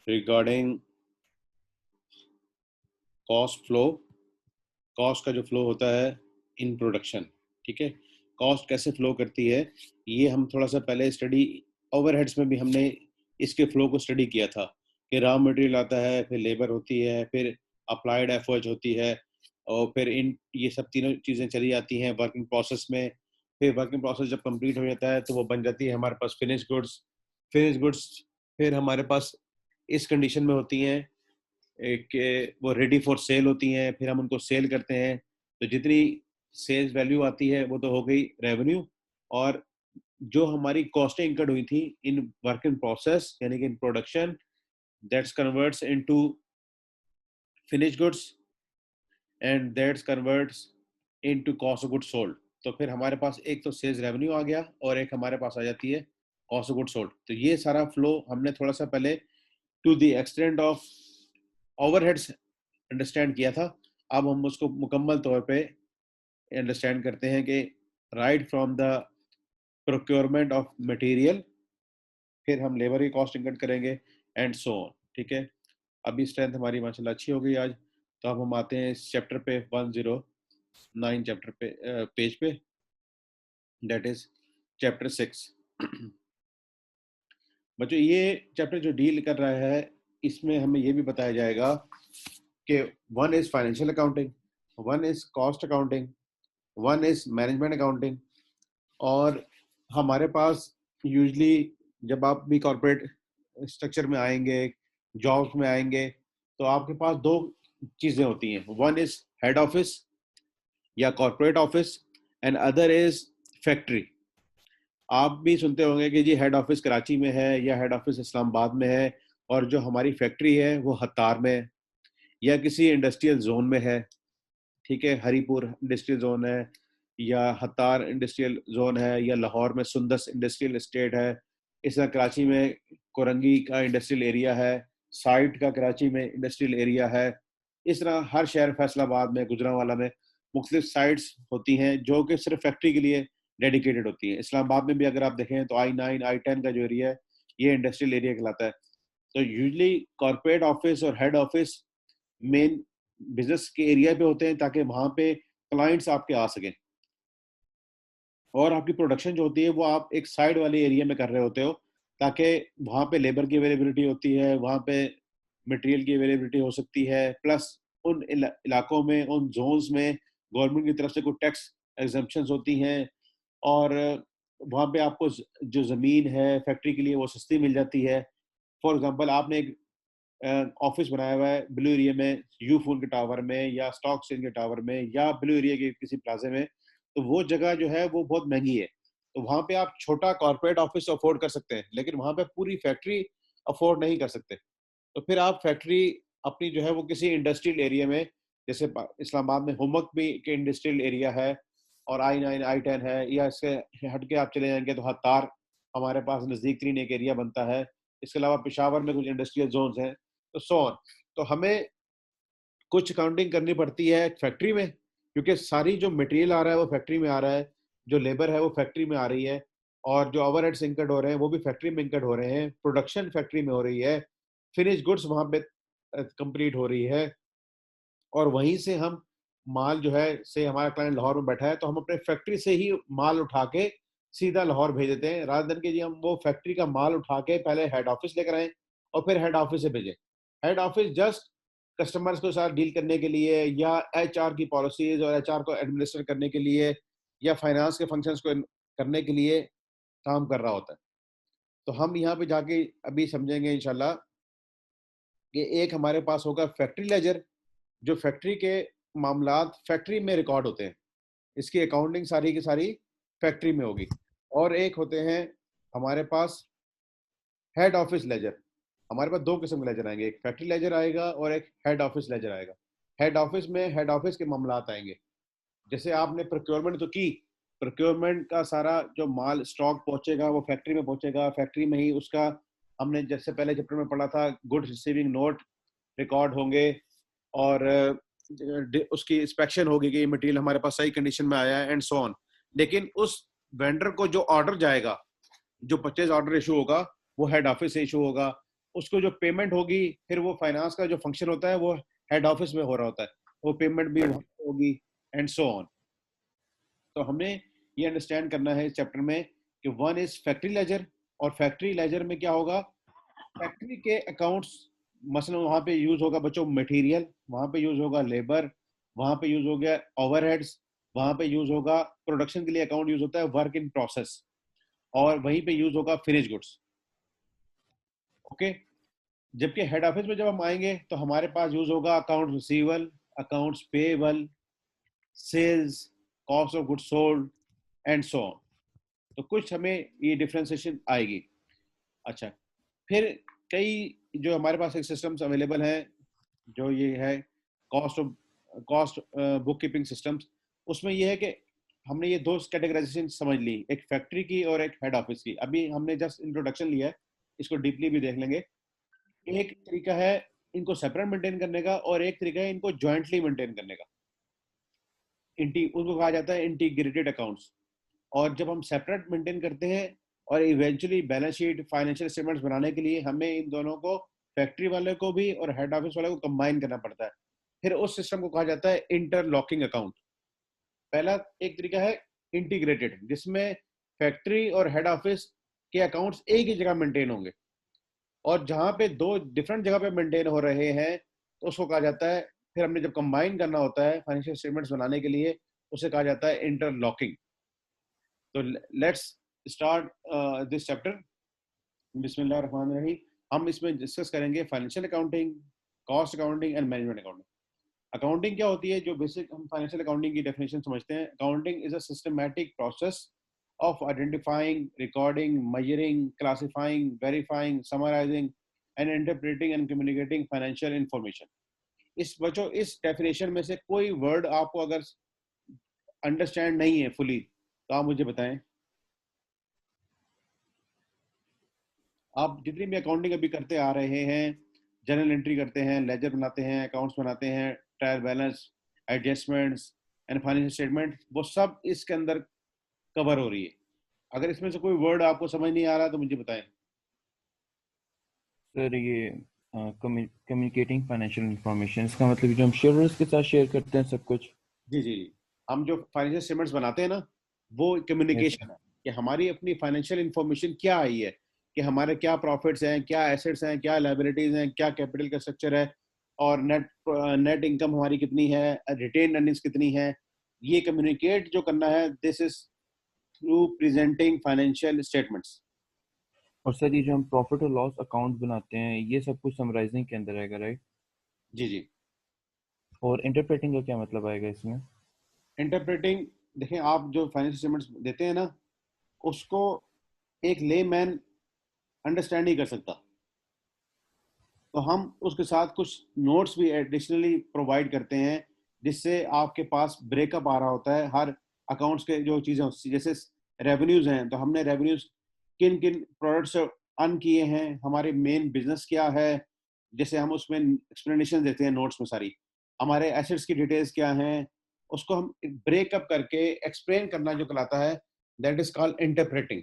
Regarding cost flow, cost का जो flow होता है इन प्रोडक्शन, ठीक है। कॉस्ट कैसे फ्लो करती है ये हम थोड़ा सा पहले स्टडी, ओवरहेड्स में भी हमने इसके फ्लो को स्टडी किया था कि रॉ मटेरियल आता है, फिर लेबर होती है, फिर अप्लाइड एफर्ट होती है, और फिर इन ये सब तीनों चीज़ें चली जाती हैं वर्किंग प्रोसेस में। फिर वर्किंग प्रोसेस जब कंप्लीट हो जाता है तो वो बन जाती है हमारे पास फिनिश गुड्स। फिनिश गुड्स फिर हमारे पास इस कंडीशन में होती हैं एक वो रेडी फॉर सेल होती हैं, फिर हम उनको सेल करते हैं। तो जितनी सेल्स वैल्यू आती है वो तो हो गई रेवेन्यू, और जो हमारी कॉस्टें इंकर्ड हुई थी इन वर्क इन प्रोसेस यानी कि in production, that's converts into finish goods and that's converts into cost of goods sold. तो फिर हमारे पास एक तो सेल्स रेवेन्यू आ गया और एक हमारे पास आ जाती है कॉस्ट ऑफ गुड्स सोल्ड। तो ये सारा फ्लो हमने थोड़ा सा पहले to the extent of overheads understand किया था। अब हम उसको मुकम्मल तौर पे अंडरस्टैंड करते हैं कि right from the procurement of material, फिर हम लेबर की कॉस्ट इंकर्ड करेंगे एंड सो ऑन, ठीक है। अभी स्ट्रेंथ हमारी माशाल्लाह अच्छी हो गई आज। तो अब हम आते हैं इस चैप्टर पे 109 चैप्टर पे पेज पे, दैट इज चैप्टर 6। बच्चों ये चैप्टर जो डील कर रहा है इसमें हमें ये भी बताया जाएगा कि one is financial accounting, one is cost accounting, one is management accounting. और हमारे पास यूजली जब आप भी कॉर्पोरेट स्ट्रक्चर में आएंगे, जॉब्स में आएंगे, तो आपके पास दो चीज़ें होती हैं। वन इज हेड ऑफिस या corporate office and other is factory. आप भी सुनते होंगे कि जी हेड ऑफिस कराची में है या हेड ऑफिस इस्लामाबाद में है, और जो हमारी फैक्ट्री है वो हतार में है या किसी इंडस्ट्रियल जोन में है, ठीक है। हरीपुर इंडस्ट्रियल जोन है या हतार इंडस्ट्रियल जोन है या लाहौर में सुंदस इंडस्ट्रियल एस्टेट है। इस तरह कराची में कोरंगी का इंडस्ट्रियल एरिया है, साइट का कराची में इंडस्ट्रियल एरिया है। इस तरह हर शहर, फैसलाबाद में, गुजरांवाला में मुख्तलिफ साइट्स होती हैं जो कि सिर्फ फैक्ट्री के लिए डेडिकेटेड होती हैं। इस्लामाबाद में भी अगर आप देखें तो I9 I10 का जो एरिया है ये इंडस्ट्रियल एरिया कहलाता है। तो यूजली कॉर्पोरेट ऑफिस और हेड ऑफिस मेन बिजनेस के एरिया पे होते हैं ताकि वहां पे क्लाइंट्स आपके आ सकें, और आपकी प्रोडक्शन जो होती है वो आप एक साइड वाले एरिया में कर रहे होते हो ताकि वहां पे लेबर की अवेलेबिलिटी होती है, वहां पे मटेरियल की अवेलेबिलिटी हो सकती है, प्लस उन इलाकों में, उन जोन्स में गवर्नमेंट की तरफ से कुछ टैक्स एग्जम्पशंस होती हैं, और वहाँ पे आपको जो ज़मीन है फैक्ट्री के लिए वो सस्ती मिल जाती है। फॉर एग्जांपल आपने एक ऑफिस बनाया हुआ है ब्लू एरिया में, यू फोन के टावर में या स्टॉक एक्सचेंज के टावर में या ब्लू एरिया के किसी प्लाजे में, तो वो जगह जो है वो बहुत महंगी है। तो वहाँ पे आप छोटा कॉर्पोरेट ऑफिस अफोर्ड कर सकते हैं, लेकिन वहाँ पे पूरी फैक्ट्री अफोर्ड नहीं कर सकते। तो फिर आप फैक्ट्री अपनी जो है वो किसी इंडस्ट्रियल एरिया में, जैसे इस्लामाबाद में हुमक भी के इंडस्ट्रियल एरिया है और I9 I10 है, या इससे हट के आप चले जाएंगे तो हतार हमारे पास नज़दीक तरीन एक एरिया बनता है। इसके अलावा पेशावर में कुछ इंडस्ट्रियल जोन्स हैं, तो सो ऑन। तो हमें कुछ अकाउंटिंग करनी पड़ती है फैक्ट्री में, क्योंकि सारी जो मटेरियल आ रहा है वो फैक्ट्री में आ रहा है, जो लेबर है वो फैक्ट्री में आ रही है, और जो ओवरहेड्स इंकर्ड हो रहे हैं वो भी फैक्ट्री में इंकर्ड हो रहे हैं, प्रोडक्शन फैक्ट्री में हो रही है, फिनिश गुड्स वहां पे कंप्लीट हो रही है। और वहीं से हम माल जो है, से हमारा क्लाइंट लाहौर में बैठा है तो हम अपने फैक्ट्री से ही माल उठा के सीधा लाहौर भेज देते हैं, रात दिन के जी हम वो फैक्ट्री का माल उठा के पहले हेड ऑफिस लेकर आए और फिर हेड ऑफिस से भेजें। हेड ऑफिस जस्ट कस्टमर्स के साथ डील करने के लिए, या एचआर की पॉलिसीज और एचआर को एडमिनिस्टर करने के लिए, या फाइनेंस के फंक्शंस को करने के लिए काम कर रहा होता है। तो हम यहाँ पे जाके अभी समझेंगे इंशाल्लाह कि एक हमारे पास होगा फैक्ट्री लेजर, जो फैक्ट्री के मामलात फैक्ट्री में रिकॉर्ड होते हैं, इसकी अकाउंटिंग सारी की सारी फैक्ट्री में होगी। और एक होते हैं हमारे पास हेड ऑफिस लेजर। हमारे पास दो किस्म के लेजर आएंगे, एक फैक्ट्री लेजर आएगा और एक हेड ऑफिस लेजर आएगा। हेड ऑफिस में हेड ऑफिस के मामलात आएंगे, जैसे आपने प्रोक्योरमेंट तो की, प्रोक्योरमेंट का सारा जो माल स्टॉक पहुंचेगा वो फैक्ट्री में पहुंचेगा, फैक्ट्री में ही उसका, हमने जैसे पहले चैप्टर में पढ़ा था, गुड्स रिसीविंग नोट रिकॉर्ड होंगे, और उसकी इंस्पेक्शन होगी कि ये मटेरियल हमारे पास सही कंडीशन में आया है एंड सो ऑन। लेकिन उस वेंडर को जो ऑर्डर जाएगा, जो परचेज ऑर्डर इशू होगा वो हेड ऑफिस से इशू होगा, उसको जो पेमेंट होगी फिर वो फाइनेंस का जो फंक्शन होता है वो हेड ऑफिस में हो रहा होता है, वो पेमेंट भी वहाँ पे होगी एंड सो ऑन। तो हमें ये अंडरस्टैंड करना है इस चैप्टर में कि वन इज फैक्ट्री लेजर, और फैक्ट्री लेजर में क्या होगा, फैक्ट्री के अकाउंट्स, मसलन वहाँ पे यूज होगा बच्चों मटेरियल, वहाँ पे यूज होगा लेबर, वहाँ पे यूज हो गया ओवरहेड्स, वहाँ पे यूज होगा प्रोडक्शन के लिए अकाउंट यूज होता है वर्क इन प्रोसेस, और वहीं पे यूज होगा फिनिश गुड्स। ओके, जबकि हेड ऑफिस में जब हम आएंगे तो हमारे पास यूज होगा account receivable, accounts payable, sales, cost of goods sold and so on. तो कुछ हमें ये डिफरेंशिएशन आएगी। अच्छा, फिर कई जो हमारे पास एक सिस्टम्स अवेलेबल हैं, जो ये है कॉस्ट बुक कीपिंग सिस्टम्स, उसमें ये है कि हमने ये दो कैटेगराइजेशन समझ ली, एक फैक्ट्री की और एक हेड ऑफिस की। अभी हमने जस्ट इंट्रोडक्शन लिया है, इसको डीपली भी देख लेंगे। एक तरीका है इनको सेपरेट मेंटेन करने का, और एक तरीका है इनको जॉइंटली मेंटेन करने का। उनको कहा जाता है इंटीग्रेटेड अकाउंट्स। और जब हम सेपरेट मेंटेन करते हैं और eventually balance sheet financial statements बनाने के लिए हमें इन दोनों को, फैक्ट्री वाले को भी और हेड ऑफिस वाले को कंबाइन करना पड़ता है। फिर उस सिस्टम को कहा जाता है इंटरलॉकिंग अकाउंट। पहला एक तरीका है इंटीग्रेटेड, जिसमें फैक्ट्री और हेड ऑफिस के अकाउंट्स एक ही जगह मेंटेन होंगे, और जहां पे दो डिफरेंट जगह पे मेंटेन हो रहे हैं तो उसको कहा जाता है, फिर हमने जब कंबाइन करना होता है फाइनेंशियल स्टेटमेंट्स बनाने के लिए, उसे कहा जाता है इंटरलॉकिंग। तो लेट्स स्टार्ट दिस चैप्टर। बिस्मिल्लाहिर्रहमानिर्रहीम। हम इसमें डिस्कस करेंगे financial accounting, cost accounting and management accounting. Accounting क्या होती है, जो बेसिक हम फाइनेंशियल अकाउंटिंग की डेफिनेशन समझते हैं, accounting is a systematic process of identifying, recording, measuring, classifying, verifying, summarizing, and interpreting and communicating financial information. इस बच्चों इस डेफिनेशन में से कोई वर्ड आपको अगर अंडरस्टैंड नहीं है फुली तो आप मुझे बताएं। आप जितनी भी अकाउंटिंग अभी करते आ रहे हैं, जर्नल एंट्री करते हैं, लेजर बनाते हैं, अकाउंट्स बनाते हैं, trial balance, adjustments and financial statement, वो सब इसके अंदर कवर हो रही है। अगर इसमें से कोई वर्ड आपको समझ नहीं आ रहा तो मुझे बताएं। सर ये कम्युनिकेटिंग फाइनेंशियल इंफॉर्मेशन, इसका मतलब जो हम शेयरर्स के साथ शेयर करते हैं सब कुछ। जी जी जी, हम जो फाइनेंशियल स्टेटमेंट्स बनाते हैं ना, वो यस कम्युनिकेशन सर। है कि हमारी अपनी फाइनेंशियल इंफॉर्मेशन क्या आई है, कि हमारे क्या प्रॉफिट्स हैं, क्या एसेट्स हैं, क्या लायबिलिटीज हैं, क्या कैपिटल का स्ट्रक्चर है, और नेट नेट इनकम हमारी कितनी है, रिटेन अर्निंग्स कितनी है। ये कम्युनिकेट जो करना है, this is through presenting financial statements. और सर ये जो हम प्रॉफिट और लॉस अकाउंट बनाते हैं ये सब कुछ समराइजिंग के अंदर आएगा, राइट? जी जी। और इंटरप्रेटिंग का क्या मतलब आएगा इसमें? इंटरप्रेटिंग, देखें आप जो फाइनेंशियल स्टेटमेंट्स देते हैं ना, उसको एक लेमैन अंडरस्टैंड नहीं कर सकता, तो हम उसके साथ कुछ नोट्स भी एडिशनली प्रोवाइड करते हैं, जिससे आपके पास ब्रेकअप आ रहा होता है हर अकाउंट्स के जो चीज़ें, जैसे रेवेन्यूज हैं तो हमने रेवेन्यूज किन किन प्रोडक्ट्स अर्न किए हैं, हमारे मेन बिजनेस क्या है, जैसे हम उसमें एक्सप्लेनेशन देते हैं नोट्स में सारी, हमारे एसेट्स की डिटेल्स क्या हैं, उसको हम ब्रेकअप करके एक्सप्लेन करना जो कहलाता है, दैट इज कॉल्ड इंटरप्रेटिंग।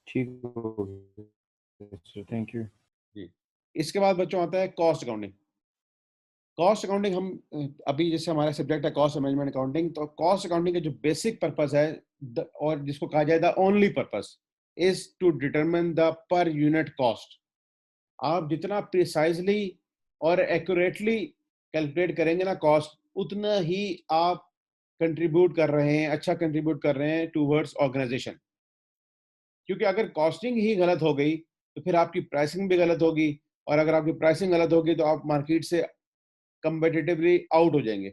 ठीक हो गया सर, थैंक यू। जी। इसके बाद बच्चों आता है कॉस्ट अकाउंटिंग। कॉस्ट अकाउंटिंग हम अभी जैसे हमारा सब्जेक्ट है कॉस्ट मैनेजमेंट अकाउंटिंग, तो कॉस्ट अकाउंटिंग का जो बेसिक पर्पस है और जिसको कहा जाए the only purpose is to determine the per unit cost. आप जितना प्रिसाइजली और एक्यूरेटली कैलकुलेट करेंगे ना कॉस्ट, उतना ही आप कंट्रीब्यूट कर रहे हैं, अच्छा कंट्रीब्यूट कर रहे हैं टूवर्ड्स ऑर्गेनाइजेशन। क्योंकि अगर कॉस्टिंग ही गलत हो गई तो फिर आपकी प्राइसिंग भी गलत होगी, और अगर आपकी प्राइसिंग गलत होगी तो आप मार्केट से कंपेटिटिवली आउट हो जाएंगे।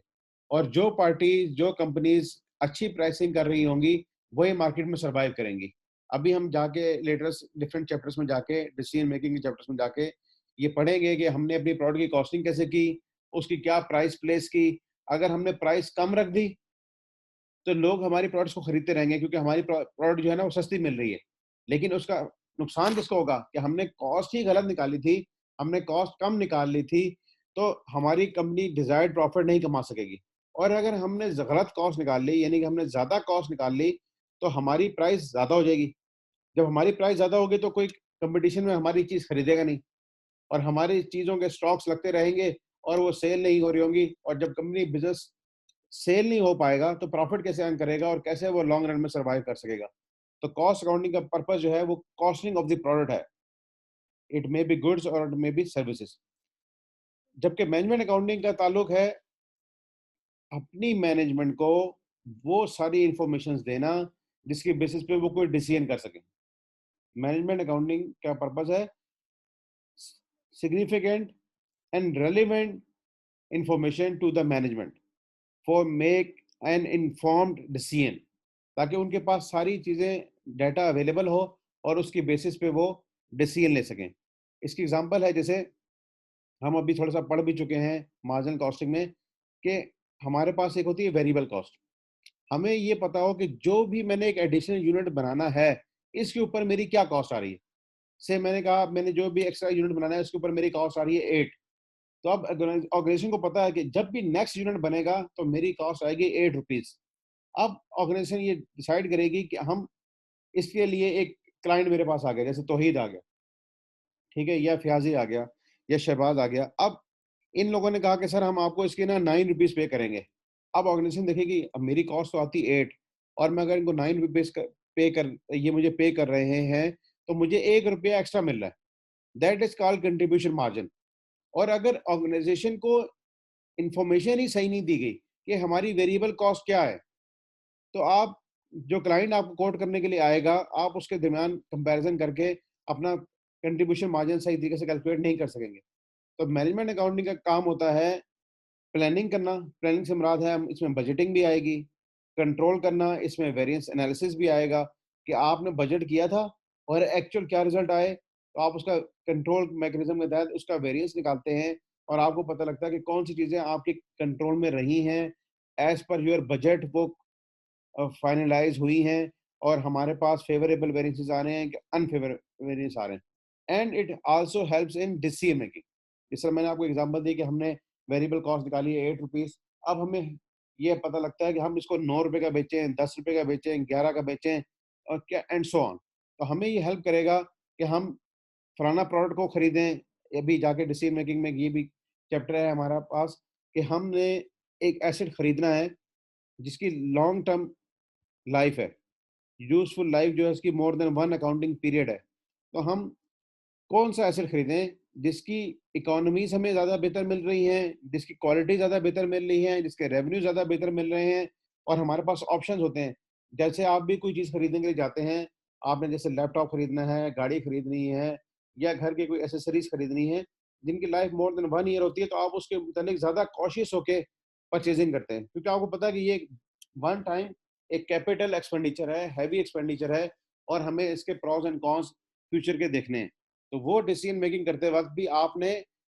और जो पार्टी जो कंपनीज अच्छी प्राइसिंग कर रही होंगी वही मार्केट में सरवाइव करेंगी। अभी हम जाके लेटेस्ट डिफरेंट चैप्टर्स में जाके, डिसीजन मेकिंग के चैप्टर्स में जाके ये पढ़ेंगे कि हमने अपनी प्रोडक्ट की कॉस्टिंग कैसे की, उसकी क्या प्राइस प्लेस की। अगर हमने प्राइस कम रख दी तो लोग हमारी प्रोडक्ट्स को खरीदते रहेंगे, क्योंकि हमारी प्रोडक्ट जो है ना वो सस्ती मिल रही है। लेकिन उसका नुकसान किसको होगा कि हमने कॉस्ट ही गलत निकाली थी, हमने कॉस्ट कम निकाल ली थी, तो हमारी कंपनी डिजायर्ड प्रॉफिट नहीं कमा सकेगी। और अगर हमने गलत कॉस्ट निकाल ली, यानी कि हमने ज्यादा कॉस्ट निकाल ली, तो हमारी प्राइस ज्यादा हो जाएगी। जब हमारी प्राइस ज्यादा होगी तो कोई कंपटीशन में हमारी चीज खरीदेगा नहीं, और हमारी चीजों के स्टॉक्स लगते रहेंगे और वो सेल नहीं हो रही होंगी, और जब कंपनी बिजनेस सेल नहीं हो पाएगा तो प्रॉफिट कैसे अर्न करेगा और कैसे वो लॉन्ग रन में सर्वाइव कर सकेगा। तो कॉस्ट अकाउंटिंग का पर्पस जो है वो कॉस्टिंग ऑफ द प्रोडक्ट है, इट मे बी गुड्स और इट मे बी सर्विसेज। जबकि मैनेजमेंट अकाउंटिंग का ताल्लुक है अपनी मैनेजमेंट को वो सारी इंफॉर्मेशन देना जिसकी बेसिस पे वो कोई डिसीजन कर सके। मैनेजमेंट अकाउंटिंग का पर्पस है significant and relevant information to the management for make an informed decision, ताकि उनके पास सारी चीज़ें डाटा अवेलेबल हो और उसकी बेसिस पे वो डिसीजन ले सकें। इसकी एग्जांपल है, जैसे हम अभी थोड़ा सा पढ़ भी चुके हैं मार्जिनल कॉस्टिंग में कि हमारे पास एक होती है वेरिएबल कॉस्ट। हमें ये पता हो कि जो भी मैंने एक एडिशनल यूनिट बनाना है इसके ऊपर मेरी क्या कॉस्ट आ रही है। से मैंने कहा मैंने जो भी एक्स्ट्रा यूनिट बनाना है उसके ऊपर मेरी कॉस्ट आ रही है 8। तो अब ऑर्गेनाइजेशन को पता है कि जब भी नेक्स्ट यूनिट बनेगा तो मेरी कॉस्ट आएगी 8 रुपीज। अब ऑर्गेनाइजेशन ये डिसाइड करेगी कि हम इसके लिए एक क्लाइंट मेरे पास आ गया, जैसे तौहीद आ गया, ठीक है, या फयाजी आ गया, या शहबाज आ गया। अब इन लोगों ने कहा कि सर हम आपको इसके ना 9 रुपीज पे करेंगे। अब ऑर्गेनाइजेशन देखेगी अब मेरी कॉस्ट तो आती 8, और मैं अगर इनको 9 रुपीज पे कर ये मुझे पे कर रहे हैं तो मुझे 1 रुपया एक्स्ट्रा मिल रहा है। That is called contribution margin. और अगर ऑर्गेनाइजेशन को इंफॉर्मेशन ही सही नहीं दी गई कि हमारी वेरिएबल कॉस्ट क्या है, तो आप जो क्लाइंट आपको कोट करने के लिए आएगा आप उसके दरमियान कंपैरिजन करके अपना कंट्रीब्यूशन मार्जिन सही तरीके से कैलकुलेट नहीं कर सकेंगे। तो मैनेजमेंट अकाउंटिंग का काम होता है प्लानिंग करना। प्लानिंग से मुराद है इसमें बजटिंग भी आएगी, कंट्रोल करना, इसमें वेरिएंस एनालिसिस भी आएगा कि आपने बजट किया था और एक्चुअल क्या रिजल्ट आए, तो आप उसका कंट्रोल मैकेनिज्म के तहत उसका वेरिएंस निकालते हैं और आपको पता लगता है कि कौन सी चीज़ें आपके कंट्रोल में रही हैं, एज पर योर बजट वो फाइनलाइज हुई हैं, और हमारे पास फेवरेबल वेरिएंसेस आ रहे हैं कि अनफेवरेबल वेरिएंस आ रहे हैं। And it also helps in decision making. जिस तरह मैंने आपको एग्जांपल दी कि हमने वेरिएबल कॉस्ट निकाली है 8 रुपीज। अब हमें ये पता लगता है कि हम इसको 9 रुपए का बेचें, 10 रुपए का बेचें, 11 का बेचें, और क्या एंड सो ऑन। तो हमें ये हेल्प करेगा कि हम फलाना प्रोडक्ट को खरीदें। ये भी जाके डिसीजन मेकिंग में ये भी चैप्टर है हमारा पास कि हमने एक एसेट खरीदना है जिसकी लॉन्ग टर्म लाइफ है, यूजफुल लाइफ जो है उसकी मोर देन 1 अकाउंटिंग पीरियड है। तो हम कौन सा एसेट खरीदें जिसकी इकोनॉमीज हमें ज़्यादा बेहतर मिल रही हैं, जिसकी क्वालिटी ज़्यादा बेहतर मिल रही है, जिसके रेवेन्यू ज़्यादा बेहतर मिल रहे हैं, और हमारे पास ऑप्शंस होते हैं। जैसे आप भी कोई चीज़ खरीदने के लिए जाते हैं, आपने जैसे लैपटॉप खरीदना है, गाड़ी खरीदनी है, या घर की कोई एसेसरीज खरीदनी है जिनकी लाइफ मोर देन 1 ईयर होती है, तो आप उसके मुतालिक ज़्यादा कॉशियस होके परचेजिंग करते हैं, क्योंकि आपको पता है कि ये वन टाइम एक कैपिटल एक्सपेंडिचर है, हैवी एक्सपेंडिचर है, और हमें इसके प्रॉस एंड कॉन्स फ्यूचर के देखने हैं। तो वो डिसीजन मेकिंग करते वक्त भी आपने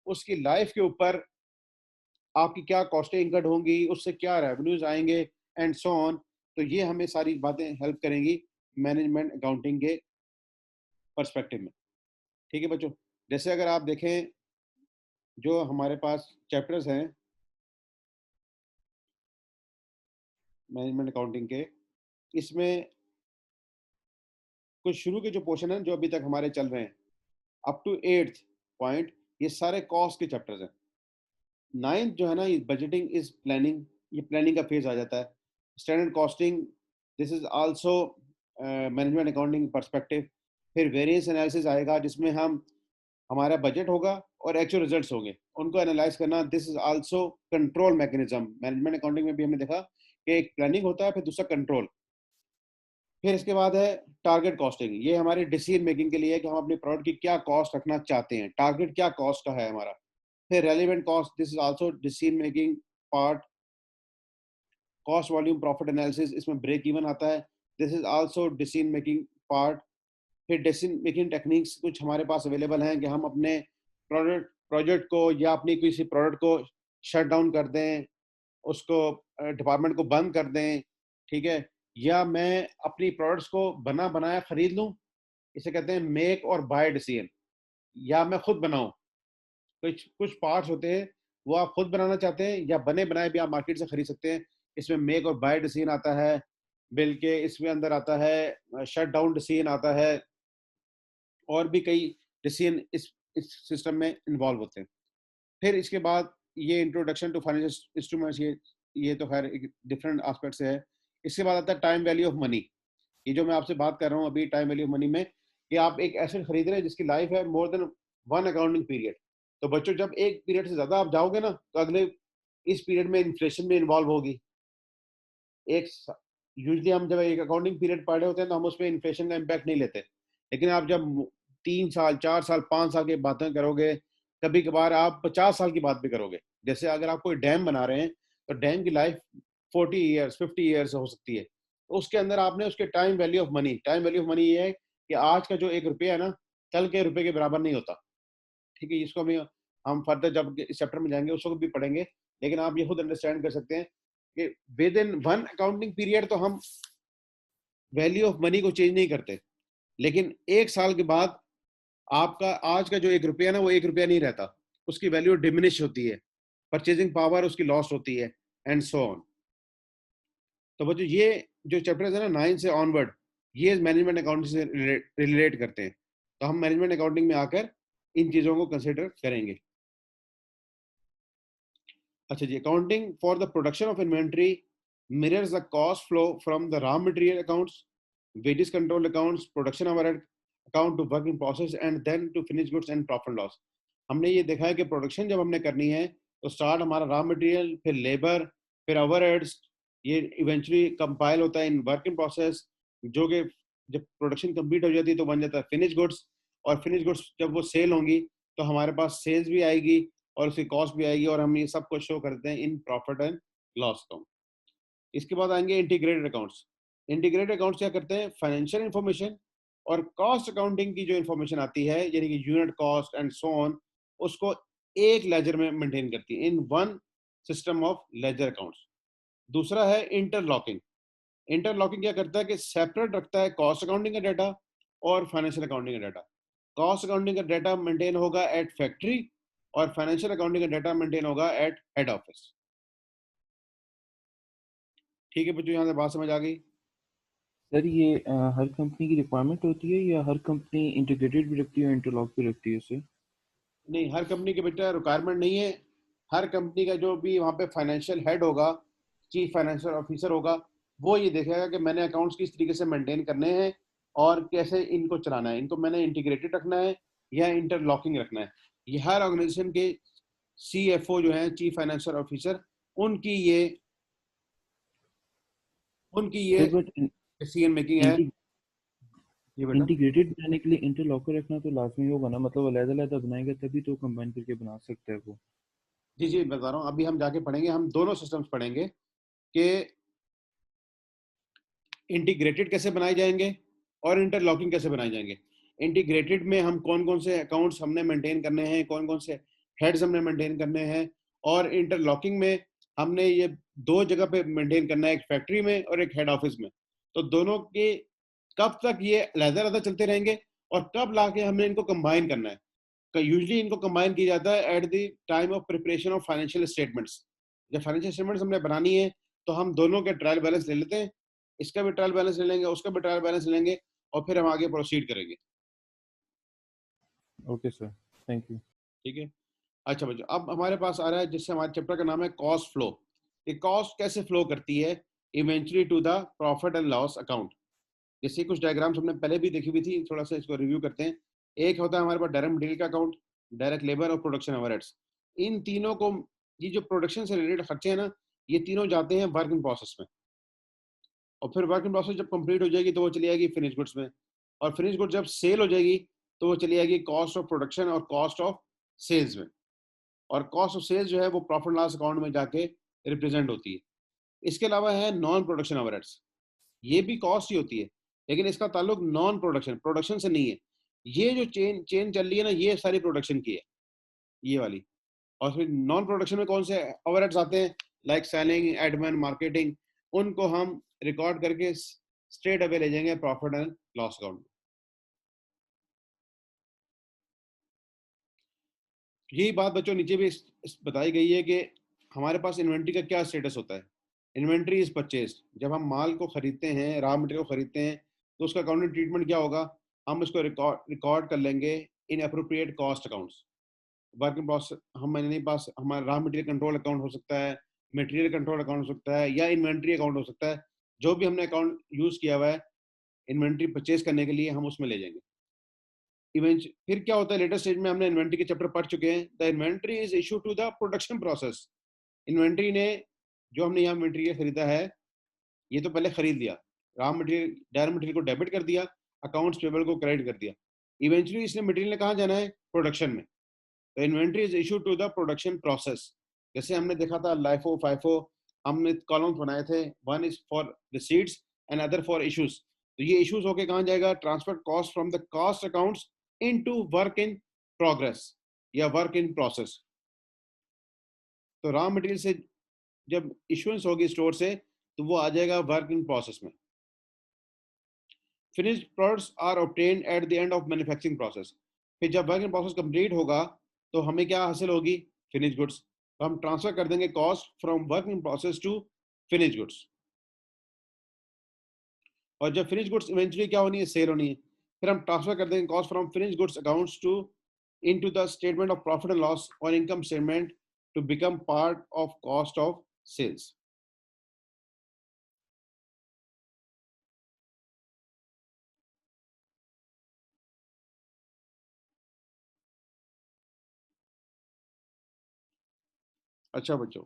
उसकी लाइफ के ऊपर आपकी क्या कॉस्टें इनकट होंगी, उससे क्या रेवेन्यूज आएंगे, एंड सो ऑन। तो ये हमें सारी बातें हेल्प करेंगी मैनेजमेंट अकाउंटिंग के पर्सपेक्टिव में। ठीक है बच्चों, जैसे अगर आप देखें जो हमारे पास चैप्टर्स हैं मैनेजमेंट अकाउंटिंग के, इसमें कुछ शुरू के जो पोर्शन हैं जो अभी तक हमारे चल रहे हैं अप टू 8th पॉइंट, ये सारे कॉस्ट के चैप्टर्स हैं। 9th जो है ना, ये बजटिंग इज प्लानिंग, ये प्लानिंग का फेज आ जाता है। Standard costing, this is also management accounting perspective. फिर वेरिएंस एनालिसिस आएगा जिसमें हम हमारा बजट होगा और एक्चुअल रिजल्ट्स होंगे, उनको एनालाइज करना। This is also control mechanism. Management accounting में भी हमने देखा कि एक प्लानिंग होता है, फिर दूसरा कंट्रोल। फिर इसके बाद है टारगेट कॉस्टिंग। ये हमारी डिसीजन मेकिंग के लिए है कि हम अपने प्रोडक्ट की क्या कॉस्ट रखना चाहते हैं, टारगेट क्या कॉस्ट का है हमारा। फिर relevant cost, this is also decision making part. Cost volume profit analysis, इसमें ब्रेक इवन आता है, this is also decision making part. फिर डिसीजन मेकिंग टेक्निक्स कुछ हमारे पास अवेलेबल हैं कि हम अपने प्रोजेक्ट को या अपनी किसी प्रोडक्ट को शट डाउन कर दें, उसको डिपार्टमेंट को बंद कर दें, ठीक है, या मैं अपनी प्रोडक्ट्स को बना बनाया खरीद लूं, इसे कहते हैं मेक और बाय डिसीजन, या मैं खुद बनाऊं। कुछ कुछ पार्ट्स होते हैं वो आप खुद बनाना चाहते हैं, या बने बनाए भी आप मार्केट से खरीद सकते हैं। इसमें मेक और बाय डिसीजन आता है, बिल के इसमें अंदर आता है शट डाउन डिसीजन आता है, और भी कई डिसीजन इस सिस्टम में इन्वॉल्व होते हैं। फिर इसके बाद ये इंट्रोडक्शन टू फाइनेंशियल इंस्ट्रूमेंट्स, ये तो खैर एक डिफरेंट एस्पेक्ट से है। इसके बाद आता है टाइम वैल्यू ऑफ मनी। ये जो मैं आपसे बात कर रहा हूँ अभी टाइम वैल्यू ऑफ मनी में, कि आप एक एसेट खरीद रहे हैं जिसकी लाइफ है more than one accounting period. तो बच्चों जब एक पीरियड से ज्यादा आप जाओगे ना, तो अगले इस पीरियड में इन्फ्लेशन में इन्वॉल्व होगी। एक यूजली हम जब एक अकाउंटिंग पीरियड पढ़ रहे होते हैं तो हम उसमें इन्फ्लेशन का इम्पैक्ट नहीं लेते, लेकिन आप जब 3 साल 4 साल 5 साल की बातें करोगे, कभी कभार आप 50 साल की बात भी करोगे। जैसे अगर आप कोई डैम बना रहे हैं तो डैम की लाइफ 40 ईयर्स 50 ईयर्स हो सकती है। तो उसके अंदर आपने उसके time value of money, time value of money ये है कि आज का जो 1 रुपया है ना, कल के रुपए के बराबर नहीं होता। ठीक है, इसको हम फर्दर जब इस चैप्टर में जाएंगे उसको भी पढ़ेंगे, लेकिन आप ये खुद अंडरस्टैंड कर सकते हैं कि with in one accounting period तो हम वैल्यू ऑफ मनी को चेंज नहीं करते, लेकिन 1 साल के बाद आपका आज का जो 1 रुपया ना, वो 1 रुपया नहीं रहता, उसकी वैल्यू डिमिनिश होती है, परचेजिंग पावर उसकी लॉस होती है, एंड सो ऑन। तो बच्चों ये जो चैप्टर्स है ना 9 से ऑनवर्ड, ये मैनेजमेंट अकाउंटिंग से रिलेट करते हैं। तो हम मैनेजमेंट अकाउंटिंग में आकर इन चीजों को कंसिडर करेंगे। अच्छा जी, accounting for the production of inventory mirrors the cost flow from the raw material accounts, wages control accounts, production overhead account to work in process and then to finished goods and profit loss। हमने ये देखा है कि production जब हमने करनी है तो स्टार्ट हमारा रॉ मटेरियल, फिर लेबर, फिर ओवरहेड्स, ये इवेंचुअली कंपाइल होता है इन वर्क इन प्रोसेस, जो कि जब प्रोडक्शन कंप्लीट हो जाती है तो बन जाता है फिनिश गुड्स। और फिनिश गुड्स जब वो सेल होंगी तो हमारे पास सेल्स भी आएगी और उसकी कॉस्ट भी आएगी, और हम ये सब कुछ शो करते हैं in profit and loss account. इसके बाद आएंगे इंटीग्रेटेड अकाउंट्स। इंटीग्रेटेड अकाउंट्स क्या करते हैं, फाइनेंशियल इंफॉर्मेशन और कॉस्ट अकाउंटिंग की जो इंफॉर्मेशन आती है, यानी कि unit cost and so on, उसको एक लेजर में मेंटेन करती है, इन one system of ledger accounts. दूसरा है इंटरलॉकिंग। इंटरलॉकिंग क्या करता है कि सेपरेट रखता है कॉस्ट अकाउंटिंग का डाटा और फाइनेंशियल अकाउंटिंग का डाटा। कॉस्ट अकाउंटिंग का डाटा मेंटेन होगा एट फैक्ट्री और फाइनेंशियल अकाउंटिंग का डाटा मेंटेन होगा एट हेड ऑफिस। ठीक है बच्चों, यहाँ से बात समझ आ गई? सर ये हर कंपनी की रिक्वायरमेंट होती है या हर कंपनी इंटीग्रेटेड भी रखती है इंटरलॉक भी रखती है इसे? नहीं, हर कंपनी के बेटा रिक्वायरमेंट नहीं है। हर कंपनी का जो भी वहाँ पे फाइनेंशियल हेड होगा, चीफ फाइनेंशियल ऑफिसर होगा, वो ये देखेगा कि मैंने अकाउंट्स किस तरीके से मेंटेन करने हैं और कैसे इनको चलाना है, इनको मैंने इंटीग्रेटेड रखना है या इंटरलॉकिंग रखना है। ये हर ऑर्गेनाइजेशन के CFO जो है, चीफ फाइनेंशियल ऑफिसर, उनकी ये उनकी ये सर बट डिसीजन मेकिंग है। ये बेटा इंटीग्रेटेड बनाने के लिए इंटरलॉकर रखना तो लाजमी होगा ना, मतलब अलग-अलग बनाएगा तभी तो कंबाइन करके बना सकता है वो। जी जी बता रहा हूँ, अभी हम जाके पढ़ेंगे, हम दोनों सिस्टम्स पढ़ेंगे कि इंटीग्रेटेड कैसे बनाए जाएंगे और इंटरलॉकिंग कैसे बनाए जाएंगे। इंटीग्रेटेड में हम कौन कौन से अकाउंट्स हमने मेंटेन करने हैं, कौन कौन से हेड्स हमने मेंटेन करने हैं, और इंटरलॉकिंग में हमने ये दो जगह पे मेंटेन करना है, एक फैक्ट्री में और एक हेड ऑफिस में। तो दोनों के कब तक ये अलग-अलग चलते रहेंगे और कब लाके हमने इनको कंबाइन करना है। यूजली इनको कंबाइन किया जाता है at the time of preparation of financial statements. जब फाइनेंशियल स्टेटमेंट्स हमने बनानी है तो हम दोनों के ट्रायल बैलेंस ले लेते हैं, इसका भी ट्रायल बैलेंस ले लेंगे, उसका भी ट्रायल बैलेंस ले लेंगे, और फिर हम आगे प्रोसीड करेंगे। Okay sir, thank you. ठीक है। अच्छा बच्चों, अब हमारे पास आ रहा है जिससे हमारे चैप्टर का नाम है कॉस्ट फ्लो। ये कॉस्ट कैसे फ्लो करती है eventually to the profit and loss account. जैसे कुछ डायग्राम्स हमने पहले भी देखी हुई थी, थोड़ा सा इसको रिव्यू करते हैं। एक होता है हमारे पास डायरेक्ट मटेरियल का अकाउंट, डायरेक्ट लेबर और प्रोडक्शन ओवरहेड्स। इन तीनों को, ये जो प्रोडक्शन से रिलेटेड खर्चे हैं ना, ये तीनों जाते हैं वर्क इन प्रोसेस में, और फिर वर्क इन प्रोसेस जब कंप्लीट हो जाएगी तो वो चली जाएगी फिनिश गुड्स में, और फिनिश गुड्स जब सेल हो जाएगी तो वो चली जाएगी कॉस्ट ऑफ प्रोडक्शन और कॉस्ट ऑफ सेल्स में, और कॉस्ट ऑफ सेल्स जो है वो प्रॉफिट लॉस अकाउंट में जाके रिप्रेजेंट होती है। इसके अलावा है नॉन प्रोडक्शन ओवरहेड्स। ये भी कॉस्ट ही होती है, लेकिन इसका ताल्लुक नॉन प्रोडक्शन प्रोडक्शन से नहीं है। ये जो चेन चेन चल रही है ना, ये सारी प्रोडक्शन की है, ये वाली। और फिर नॉन प्रोडक्शन में कौन से ओवरहेड्स आते हैं, लाइक सेलिंग, एडमिन, मार्केटिंग, उनको हम रिकॉर्ड करके स्ट्रेट अवे ले जाएंगे प्रॉफिट एंड लॉस अकाउंट में। यही बात बच्चों नीचे भी बताई गई है कि हमारे पास इन्वेंट्री का क्या स्टेटस होता है। Inventory is purchase. जब हम माल को खरीदते हैं, रॉ मटेरियल को खरीदते हैं, तो उसका अकाउंटिंग ट्रीटमेंट क्या होगा, हम इसको रिकॉर्ड कर लेंगे in appropriate cost accounts. Work in process हमारे पास हमारा रॉ मटेरियल कंट्रोल अकाउंट हो सकता है, मटेरियल कंट्रोल अकाउंट हो सकता है, या इन्वेंट्री अकाउंट हो सकता है। जो भी हमने अकाउंट यूज किया हुआ है इन्वेंट्री परचेज करने के लिए, हम उसमें ले जाएंगे। इवेंट फिर क्या होता है, लेटेस्ट स्टेज में हमने इन्वेंट्री के चैप्टर पढ़ चुके हैं। The inventory is issue to the production process. Inventory ने, जो हमने यहाँ मटेरियल खरीदा है, ये तो पहले खरीद लिया, रॉ मटेरियल डायरेक्ट मटेरियल को डेबिट कर दिया, अकाउंट्स पेबल को क्रेडिट कर दिया। इवेंचुअली इसने मटेरियल ने कहाँ जाना है, प्रोडक्शन में। तो inventory is issue to the production process. जैसे हमने देखा था लाइफो फाइफो, हमने कॉलम्स बनाए थे, one is for receipts and other for issues. तो ये इश्यूज होके कहाँ जाएगा, transfer cost from the cost accounts into work in progress या वर्क इन प्रोसेस। तो रॉ मटेरियल से जब इश्यूएंस होगी स्टोर से, तो वो आ जाएगा वर्क इन प्रोसेस में। Finished products are obtained at the end of manufacturing process. फिर जब वर्क इन प्रोसेस कंप्लीट होगा तो हमें क्या हासिल होगी, फिनिश गुड्स। तो हम ट्रांसफर कर देंगे cost from work in process to finish goods. और जब फिनिश गुड्स इवेंचुअली क्या होनी है, सेल होनी है, फिर हम ट्रांसफर कर देंगे cost from finish goods accounts to into the statement of profit and loss और income statement to become part of cost of sales. अच्छा बच्चों,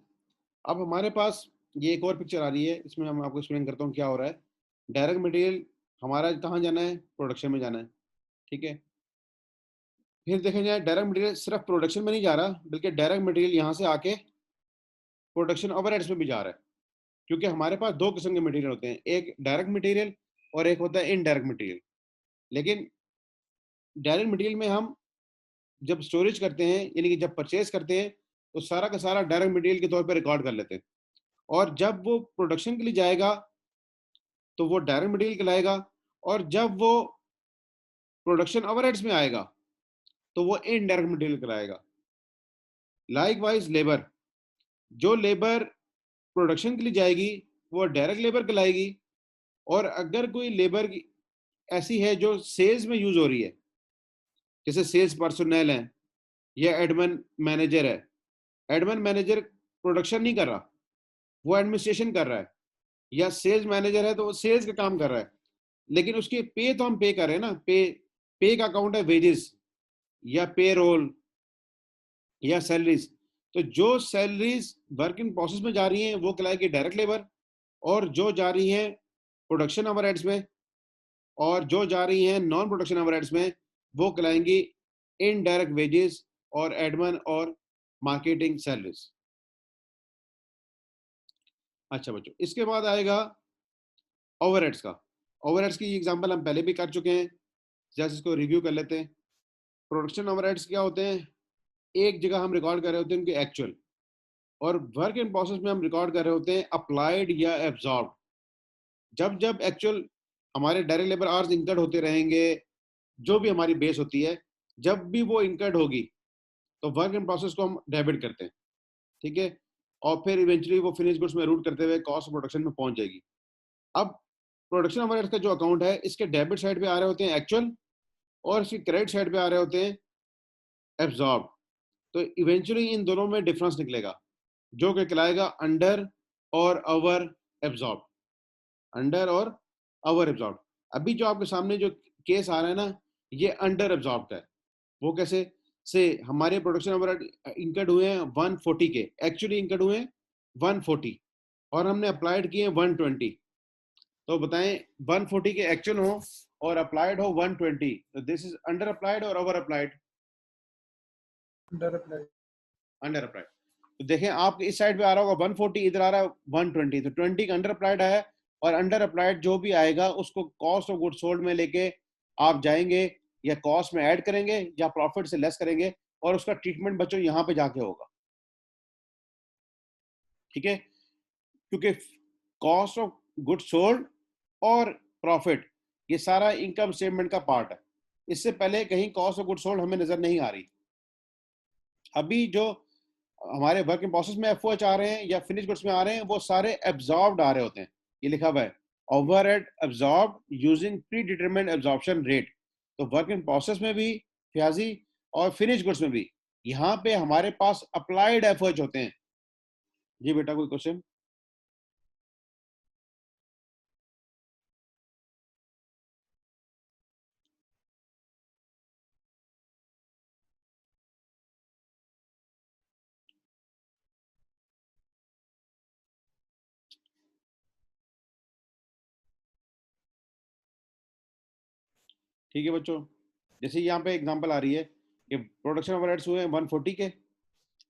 अब हमारे पास ये एक और पिक्चर आ रही है, इसमें मैं आपको एक्सप्लेन करता हूँ क्या हो रहा है। डायरेक्ट मटेरियल हमारा कहाँ जाना है, प्रोडक्शन में जाना है, ठीक है। फिर देखें जाए, डायरेक्ट मटेरियल सिर्फ प्रोडक्शन में नहीं जा रहा, बल्कि डायरेक्ट मटेरियल यहाँ से आके प्रोडक्शन ओवरहेड्स में भी जा रहा है। क्योंकि हमारे पास दो किस्म के मटेरियल होते हैं, एक डायरेक्ट मटेरियल और एक होता है इनडायरेक्ट मटेरियल। लेकिन डायरेक्ट मटेरियल में हम जब स्टोरेज करते हैं, यानी कि जब परचेज करते हैं, तो सारा का सारा डायरेक्ट मटेरियल के तौर पर रिकॉर्ड कर लेते हैं। और जब वो प्रोडक्शन के लिए जाएगा तो वो डायरेक्ट मटेरियल कहलाएगा, और जब वो प्रोडक्शन ओवरहेड्स में आएगा तो वो इनडायरेक्ट मटेरियल कहलाएगा। लाइकवाइज लेबर, जो लेबर प्रोडक्शन के लिए जाएगी वो डायरेक्ट लेबर कहलाएगी। और अगर कोई लेबर ऐसी है जो सेल्स में यूज हो रही है, जैसे सेल्स पर्सनल है या एडमिन मैनेजर है, एडमिन मैनेजर प्रोडक्शन नहीं कर रहा, वो एडमिनिस्ट्रेशन कर रहा है, या सेल्स मैनेजर है तो वो सेल्स का काम कर रहा है, लेकिन उसकी पे तो हम पे कर रहे हैं ना, पे का अकाउंट है वेजेस या पे रोल या सैलरीज। तो जो सैलरीज वर्क इन प्रोसेस में जा रही हैं वो कहलाएगी डायरेक्ट लेबर, और जो जा रही हैं प्रोडक्शन ओवरहेड्स में और जो जा रही हैं नॉन प्रोडक्शन ओवरहेड्स में, वो कहलाएंगी इनडायरेक्ट वेजेस और एडमिन और मार्केटिंग सैलरीज। अच्छा बच्चों, इसके बाद आएगा ओवरहेड्स का। ओवरहेड्स की एग्जांपल हम पहले भी कर चुके हैं, जैसे इसको रिव्यू कर लेते हैं। प्रोडक्शन ओवरहेड्स क्या होते हैं, एक जगह हम रिकॉर्ड कर रहे होते हैं उनके एक्चुअल, और वर्क इन प्रोसेस में हम रिकॉर्ड कर रहे होते हैं अप्लाइड या एब्जॉर्ब। जब जब एक्चुअल हमारे डायरेक्ट लेबर आवर्स इंकर्ड होते रहेंगे, जो भी हमारी बेस होती है, जब भी वो इंकर्ड होगी तो वर्क इन प्रोसेस को हम डेबिट करते हैं, ठीक है। और फिर इवेंचुअली वो फिनिश गुड्स में रूट करते हुए कॉस्ट प्रोडक्शन में पहुंच जाएगी। अब प्रोडक्शन ओवरहेड्स का जो अकाउंट है, इसके डेबिट साइड पे आ रहे होते हैं एक्चुअल, और इसकी क्रेडिट साइड पे आ रहे होते हैं एब्जॉर्ब। तो इवेंचुअली इन दोनों में डिफरेंस निकलेगा, जो कि कहलाएगा अंडर और ओवर एब्जॉर्ब। अंडर और ओवर एब्जॉर्ब। अभी जो आपके सामने जो केस आ रहा है ना, ये अंडर एब्जॉर्ब का है। वो कैसे, से हमारे प्रोडक्शन ओवरहेड इंकर्ड हुए हैं 140 के, एक्चुअली इंकर्ड हुए हैं 140, और हमने अप्लाइड किए 120। तो बताएं, 140 के एक्चुअल हो और अप्लाइड हो 120, तो दिस इज अंडर अप्लाइड और over applied? Under apply. Under applied. तो देखें, आपके इस साइड पे आ रहा होगा 140, इधर आ रहा है 120, तो 20 का अंडर अप्लाइड है, और अंडर अप्लाइड जो भी आएगा उसको कॉस्ट ऑफ गुड सोल्ड में लेके आप जाएंगे, या कॉस्ट में ऐड करेंगे या प्रॉफिट से लेस करेंगे, और उसका ट्रीटमेंट बच्चों यहाँ पे जाके होगा, ठीक है। क्योंकि कॉस्ट ऑफ गुड सोल्ड और प्रॉफिट ये सारा इनकम स्टेटमेंट का पार्ट है। इससे पहले कहीं कॉस्ट ऑफ गुड सोल्ड हमें नजर नहीं आ रही। अभी जो हमारे वर्क इन प्रोसेस में एफओएच आ रहे हैं या फिनिश गुड्स में आ रहे हैं, वो सारे एब्जॉर्ब्ड आ रहे होते हैं। ये लिखा हुआ है overhead absorbed using pre determined absorption rate. तो वर्क इन प्रोसेस में भी फ्याजी और फिनिश गुड्स में भी यहाँ पे हमारे पास अप्लाइड एफर्ट्स होते हैं। जी बेटा कोई क्वेश्चन? ठीक है बच्चों, जैसे यहाँ पे एग्जांपल आ रही है कि प्रोडक्शन ओवरहेड्स हुए हैं 140 के,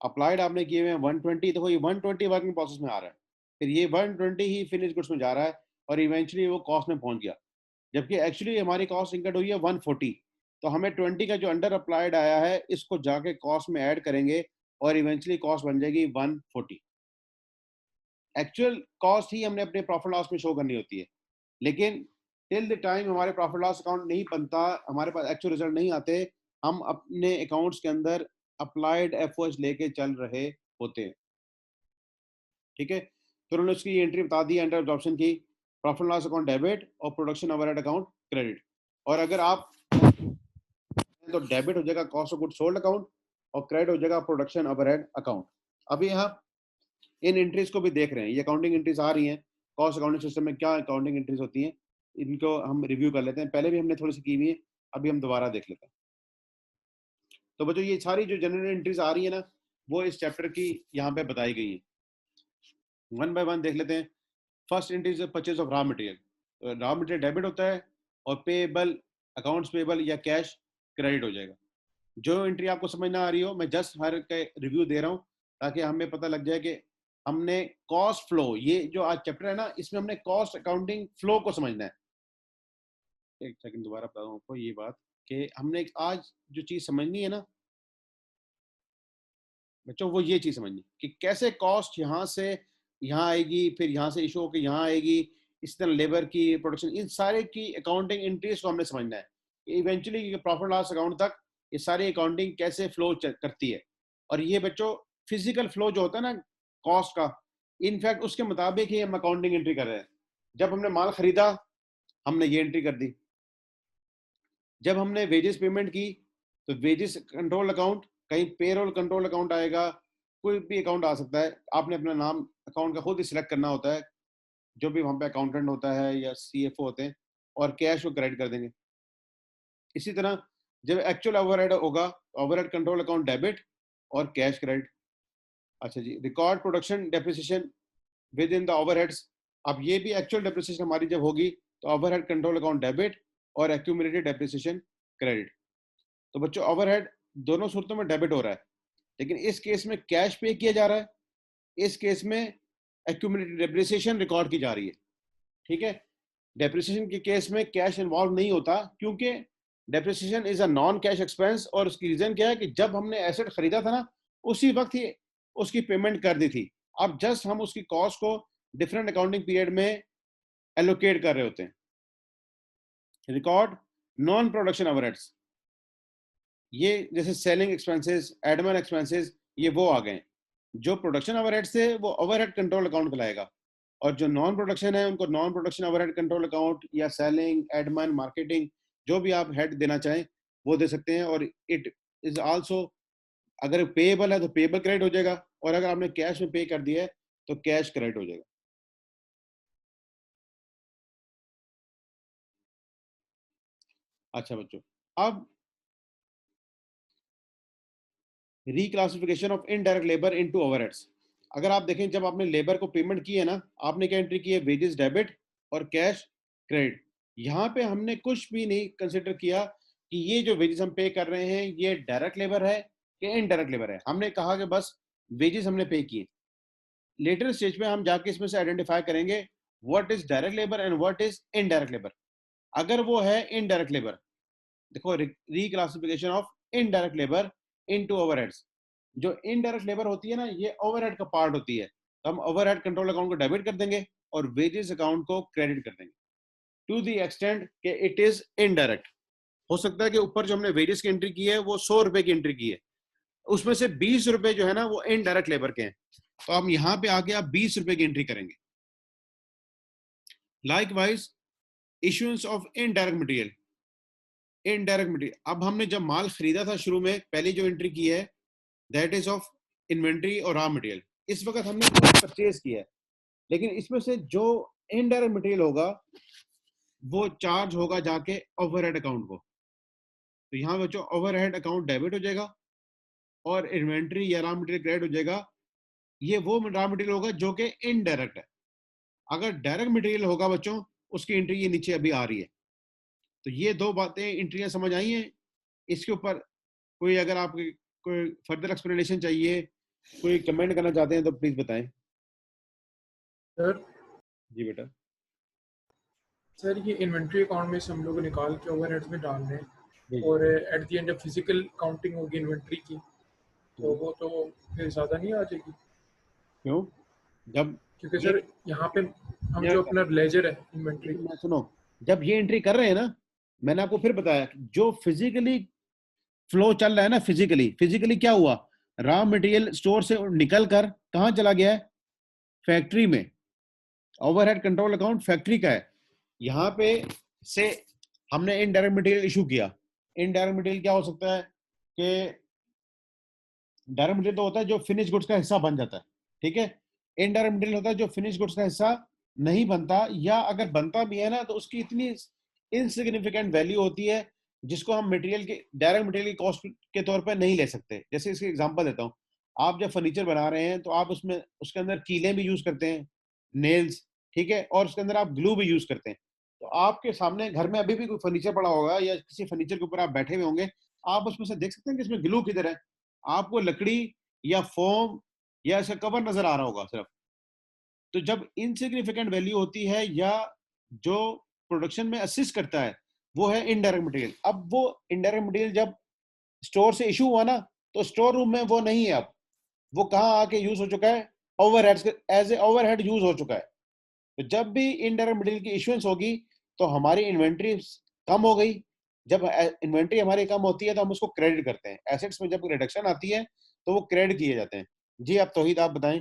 अप्लाइड आपने किए हुए हैं 120, तो ये 120 वर्किंग प्रोसेस में आ रहा है, फिर ये 120 ही फिनिश गुड्स में जा रहा है और इवेंचुअली वो कॉस्ट में पहुंच गया, जबकि एक्चुअली हमारी कॉस्ट इनकट हुई है 140। तो हमें 20 का जो अंडर अप्लाइड आया है इसको जाके कॉस्ट में ऐड करेंगे और इवेंचुअली कॉस्ट बन जाएगी 140। एक्चुअल कॉस्ट ही हमने अपने प्रॉफिट लॉस में शो करनी होती है, लेकिन टिल द टाइम हमारे प्रॉफिट लॉस अकाउंट नहीं बनता, हमारे पास एक्चुअल रिजल्ट नहीं आते, हम अपने अकाउंट्स के अंदर अप्लाइड एफर्ट्स लेके चल रहे होते हैं। ठीक है, तो उन्होंने उसकी एंट्री बता दी अंडर एब्जॉर्प्शन की, प्रॉफिट लॉस अकाउंट डेबिट और प्रोडक्शन ओवरहेड अकाउंट क्रेडिट। और अगर आप तो डेबिट हो जाएगा cost of good sold account और क्रेडिट हो जाएगा प्रोडक्शन ओवरहेड अकाउंट। अभी यहाँ इन एंट्रीज को भी देख रहे हैं, ये अकाउंटिंग एंट्रीज आ रही हैं, कॉस्ट अकाउंटिंग सिस्टम में क्या अकाउंटिंग एंट्रीज होती हैं, इनको हम रिव्यू कर लेते हैं। पहले भी हमने थोड़ी सी की हुई है, अभी हम दोबारा देख लेते हैं। तो बच्चों ये सारी जो जनरल एंट्रीज आ रही है ना, वो इस चैप्टर की यहाँ पे बताई गई है। वन बाय वन देख लेते हैं। First entry is purchase of raw material. Raw material debit होता है और पेएबल अकाउंट्स पेएबल या कैश क्रेडिट हो जाएगा। जो एंट्री आपको समझ ना आ रही हो, मैं जस्ट हर का रिव्यू दे रहा हूँ ताकि हमें पता लग जाए कि हमने कॉस्ट फ्लो, ये जो आज चैप्टर है ना, इसमें हमने कॉस्ट अकाउंटिंग फ्लो को समझना है। एक सेकंड दोबारा बता दूं आपको ये बात कि हमने आज जो चीज समझनी है ना बच्चों, वो ये चीज समझनी कि कैसे कॉस्ट यहाँ से यहाँ आएगी, फिर यहाँ से इशू होकर यहाँ आएगी, इस तरह लेबर की, प्रोडक्शन, इन सारे की अकाउंटिंग एंट्रीज को हमने समझना है। इवेंचुअली प्रॉफिट लॉस अकाउंट तक ये सारी अकाउंटिंग कैसे फ्लो करती है। और ये बच्चों फिजिकल फ्लो जो होता है ना कॉस्ट का, इनफैक्ट उसके मुताबिक ही हम अकाउंटिंग एंट्री कर रहे हैं। जब हमने माल खरीदा हमने ये एंट्री कर दी, जब हमने वेजेस पेमेंट की तो वेजेस कंट्रोल अकाउंट, कहीं पेरोल कंट्रोल अकाउंट आएगा, कोई भी अकाउंट आ सकता है, आपने अपना नाम अकाउंट का खुद ही सिलेक्ट करना होता है, जो भी वहाँ पे अकाउंटेंट होता है या सीएफओ होते हैं, और कैश को क्रेडिट कर देंगे। इसी तरह जब एक्चुअल ओवरहेड होगा, ओवरहेड कंट्रोल अकाउंट डेबिट और कैश क्रेडिट। अच्छा जी, record production depreciation within the overheads. अब ये भी एक्चुअल डेप्रिसिएशन हमारी जब होगी तो ओवरहेड कंट्रोल अकाउंट डेबिट और एक्यूमुलेटेड डेप्रिसिएशन क्रेडिट। तो बच्चों ओवरहेड दोनों सूरतों में डेबिट हो रहा है, लेकिन इस केस में कैश पे किया जा रहा है, इस केस में एक्यूमुलेटेड डेप्रिसिएशन रिकॉर्ड की जा रही है। ठीक है, डेप्रिसिएशन के केस में कैश इन्वॉल्व नहीं होता क्योंकि depreciation is a non cash expense, और उसकी रीजन क्या है कि जब हमने एसेट खरीदा था ना उसी वक्त ही उसकी पेमेंट कर दी थी। अब जस्ट हम उसकी कॉस्ट को डिफरेंट अकाउंटिंग पीरियड में एलोकेट कर रहे होते हैं। रिकॉर्ड नॉन प्रोडक्शन ओवरहेड्स, ये जैसे सेलिंग एक्सपेंसेस, एडमिन एक्सपेंसेस, ये वो आ गए। जो प्रोडक्शन ओवरहेड थे वो ओवरहेड कंट्रोल अकाउंट कहलाएगा, और जो नॉन प्रोडक्शन है उनको non production overhead control account या सेलिंग, एडमिन, मार्केटिंग, जो भी आप हेड देना चाहें वो दे सकते हैं। और इट इज आल्सो, अगर पेएबल है तो पेएबल क्रेडिट हो जाएगा, और अगर आपने कैश में पे कर दिया है तो कैश क्रेडिट हो जाएगा। अच्छा बच्चों, अब reclassification of indirect labour into overheads. अगर आप देखें जब आपने लेबर को पेमेंट की है ना, आपने क्या एंट्री की है, वेजेस डेबिट और कैश क्रेडिट। यहाँ पे हमने कुछ भी नहीं कंसिडर किया कि ये जो वेजेस हम पे कर रहे हैं ये डायरेक्ट लेबर है कि इनडायरेक्ट लेबर है। हमने कहा कि बस वेजेस हमने पे किए। लेटर स्टेज पे हम जाके इसमें से आइडेंटिफाई करेंगे what is direct labour and what is indirect labour. अगर वो है इनडायरेक्ट लेबर, देखो reclassification of indirect labour into overheads. जो इनडायरेक्ट लेबर होती है ना, ये ओवरहेड का पार्ट होती है, तो हम ओवरहेड कंट्रोल अकाउंट को डेबिट कर देंगे और वेजेस अकाउंट को क्रेडिट कर देंगे टू द एक्सटेंट कि इट इज इनडायरेक्ट। हो सकता है कि ऊपर जो हमने वेजेस की एंट्री की है वो 100 रुपए की एंट्री की है, उसमें से 20 रुपए जो है ना वो इनडायरेक्ट लेबर के हैं, तो हम यहाँ पे आके आप 20 रुपए की एंट्री करेंगे। Likewise issuance of indirect material, indirect material, अब हमने जब माल खरीदा था शुरू में, पहली जो एंट्री की है दैट इज ऑफ इन्वेंट्री और रॉ मटेरियल। इस वक्त हमने परचेज किया है, लेकिन इसमें से जो इनडायरेक्ट मटेरियल होगा वो चार्ज होगा जाके ओवरहेड अकाउंट को। तो यहाँ बच्चों ओवरहेड अकाउंट डेबिट हो जाएगा और इन्वेंट्री या रॉ मटेरियल क्रेडिट हो जाएगा। ये वो रॉ मटेरियल होगा जो कि इनडायरेक्ट है। अगर डायरेक्ट मटेरियल होगा बच्चों, उसकी एंट्री ये नीचे अभी आ रही है। तो ये दो बातें एंट्रियां समझ आई हैं। इसके ऊपर कोई अगर आप कोई फर्दर एक्सप्लेनेशन चाहिए, कोई कमेंट करना चाहते हैं तो प्लीज बताएं। सर जी बेटा। सर ये इन्वेंट्री अकाउंट में से हम लोग निकाल के ओवरहेड्स में डाल रहे जी, हैं, जी। और एट द एंड जब फिजिकल काउंटिंग होगी इन्वेंट्री की तो वो तो फिर ज़्यादा नहीं आ जाएगी? क्यों? जब क्योंकि ये सर यहाँ पे हम ये जो अपना लेजर है इन्वेंट्री, मैं सुनो, जब ये एंट्री कर रहे हैं ना, मैंने आपको फिर बताया जो फिजिकली फ्लो चल रहा है ना, फिजिकली क्या हुआ, रॉ मटेरियल स्टोर से निकल कर कहां चला गया है, फैक्ट्री में। ओवरहेड कंट्रोल अकाउंट फैक्ट्री का है। यहाँ पे से हमने इनडायरेक्ट मटेरियल इशू किया। इनडायरेक्ट मटेरियल क्या हो सकता है कि डायरेक्ट मटेरियल तो होता है जो फिनिश गुड्स का हिस्सा बन जाता है, ठीक है। इनडायरेक्ट मटेरियल होता है जो फिनिश गुड्स का हिस्सा नहीं बनता, या अगर बनता भी है ना तो उसकी इतनी इनसिग्निफिकेंट वैल्यू होती है जिसको हम मटेरियल के डायरेक्ट मटेरियल की कॉस्ट के तौर पर नहीं ले सकते। जैसे इसके एग्जांपल देता हूँ, आप जब फर्नीचर बना रहे हैं तो आप उसमें उसके अंदर कीलें भी यूज करते हैं, नेल्स, ठीक है, और उसके अंदर आप ग्लू भी यूज करते हैं। तो आपके सामने घर में अभी भी कोई फर्नीचर पड़ा होगा या किसी फर्नीचर के ऊपर आप बैठे हुए होंगे, आप उसमें से देख सकते हैं कि इसमें ग्लू किधर है। आपको लकड़ी या फोम या इसका कवर नजर आ रहा होगा सिर्फ। तो जब इनसिग्निफिकेंट वैल्यू होती है या जो प्रोडक्शन में असिस्ट करता है वो है इनडायरेक्ट मटेरियल। अब वो इनडायरेक्ट मटेरियल जब स्टोर से इशू हुआ ना, तो स्टोर रूम में वो नहीं है। अब वो कहाँ आके यूज हो चुका है, overhead, as a overhead use हो चुका है। तो जब भी इनडायरेक्ट मटेरियल की इशुएंस होगी तो हमारी इन्वेंट्री कम हो गई। जब इन्वेंट्री हमारी कम होती है तो हम उसको क्रेडिट करते हैं। एसेट्स में जब रिडक्शन आती है तो वो क्रेडिट किए जाते हैं। जी आप तौहीद आप बताएं।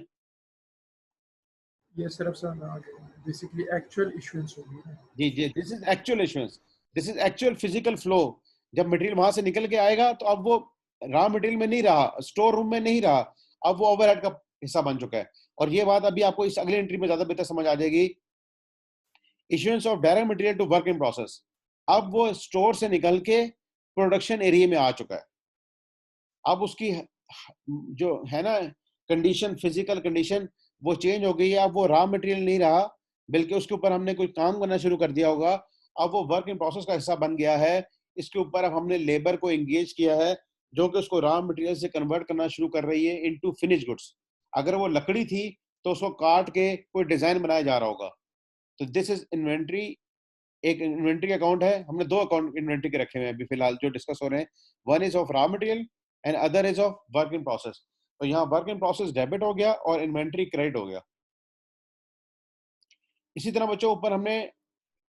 ये सिर्फ सर बेसिकली एक्चुअल इशुएंस होगी ना? जी जी, this is actual issuance, this is actual physical flow. जब मटेरियल वहां से निकल के आएगा तो अब वो रॉ मटेरियल में नहीं रहा, स्टोर रूम में नहीं रहा, अब वो ओवरहेड का हिस्सा बन चुका है। और ये बात अभी आपको इस अगली एंट्री में ज्यादा बेहतर समझ आ जाएगी। Issuance of direct material to work in process, अब वो स्टोर से निकल के प्रोडक्शन एरिया में आ चुका है। अब उसकी जो है ना कंडीशन, फिजिकल कंडीशन वो चेंज हो गई है। अब वो रॉ मटेरियल नहीं रहा, बल्कि उसके ऊपर हमने कोई काम करना शुरू कर दिया होगा। अब वो वर्क इन प्रोसेस का हिस्सा बन गया है। इसके ऊपर अब हमने लेबर को एंगेज किया है जो कि उसको रॉ मटेरियल से कन्वर्ट करना शुरू कर रही है इनटू फिनिश गुड्स। अगर वो लकड़ी थी तो उसको काट के कोई डिजाइन बनाया जा रहा होगा। तो दिस इज इन्वेंट्री। एक इन्वेंट्री अकाउंट है, हमने दो अकाउंट इन्वेंट्री के रखे हुए हैं अभी फिलहाल जो डिस्कस हो रहे हैं। One is of raw material and other is of work in process. तो यहाँ वर्क इन प्रोसेस डेबिट हो गया और इन्वेंट्री क्रेडिट हो गया। इसी तरह बच्चों ऊपर हमने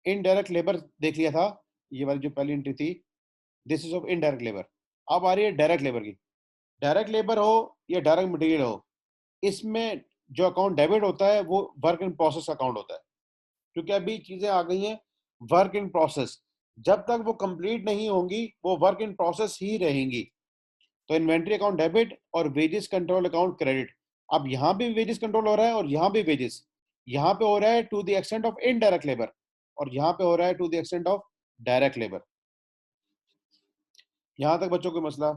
इनडायरेक्ट लेबर देख लिया था, ये वाली जो पहली एंट्री थी, this is of indirect labour. अब आ रही है डायरेक्ट लेबर की। डायरेक्ट लेबर हो या डायरेक्ट मटेरियल हो, इसमें जो अकाउंट डेबिट होता है वो वर्क इन प्रोसेस अकाउंट होता है। क्योंकि अभी चीजें आ गई हैं वर्क इन प्रोसेस, जब तक वो कंप्लीट नहीं होंगी वो वर्क इन प्रोसेस ही रहेंगी। तो इन्वेंट्री अकाउंट डेबिट और वेजेस कंट्रोल अकाउंट क्रेडिट। अब यहाँ भी वेजेस कंट्रोल हो रहा है और यहाँ भी वेजेस, यहाँ पे हो रहा है to the extent of indirect labour और यहाँ पे हो रहा है to the extent of direct labour. यहां तक बच्चों कोई मसला?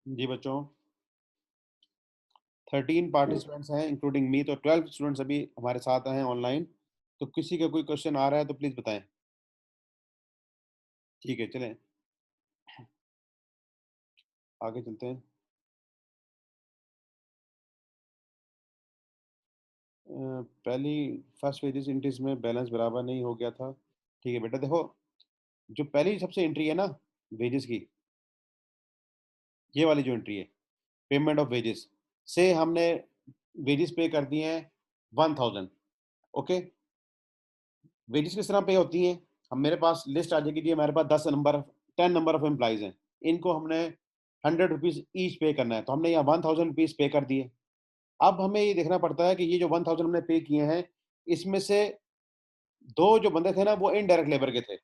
जी बच्चों, 13 पार्टिसिपेंट्स हैं इंक्लूडिंग मी, तो 12 स्टूडेंट्स अभी हमारे साथ हैं ऑनलाइन। तो किसी का कोई क्वेश्चन आ रहा है तो प्लीज बताएं। ठीक है, चलें आगे चलते हैं। पहली फर्स्ट वेजेस एंट्रीज में बैलेंस बराबर नहीं हो गया था। ठीक है बेटा, देखो जो पहली सबसे एंट्री है ना वेजेस की, ये वाली जो एंट्री है पेमेंट ऑफ वेजेस, से हमने वेजेस पे कर दिए हैं 1000। ओके, वेजेस किस तरह पे होती हैं, हम मेरे पास लिस्ट आ जाएगी जी, हमारे पास 10 नंबर ऑफ एम्प्लॉइज हैं, इनको हमने 100 रुपीज ईच पे करना है। तो हमने यहाँ 1000 रुपीज पे कर दिए। अब हमें ये देखना पड़ता है कि ये जो 1000 हमने पे किए हैं, इसमें से 2 जो बंदे थे ना, वो इनडायरेक्ट लेबर के थे।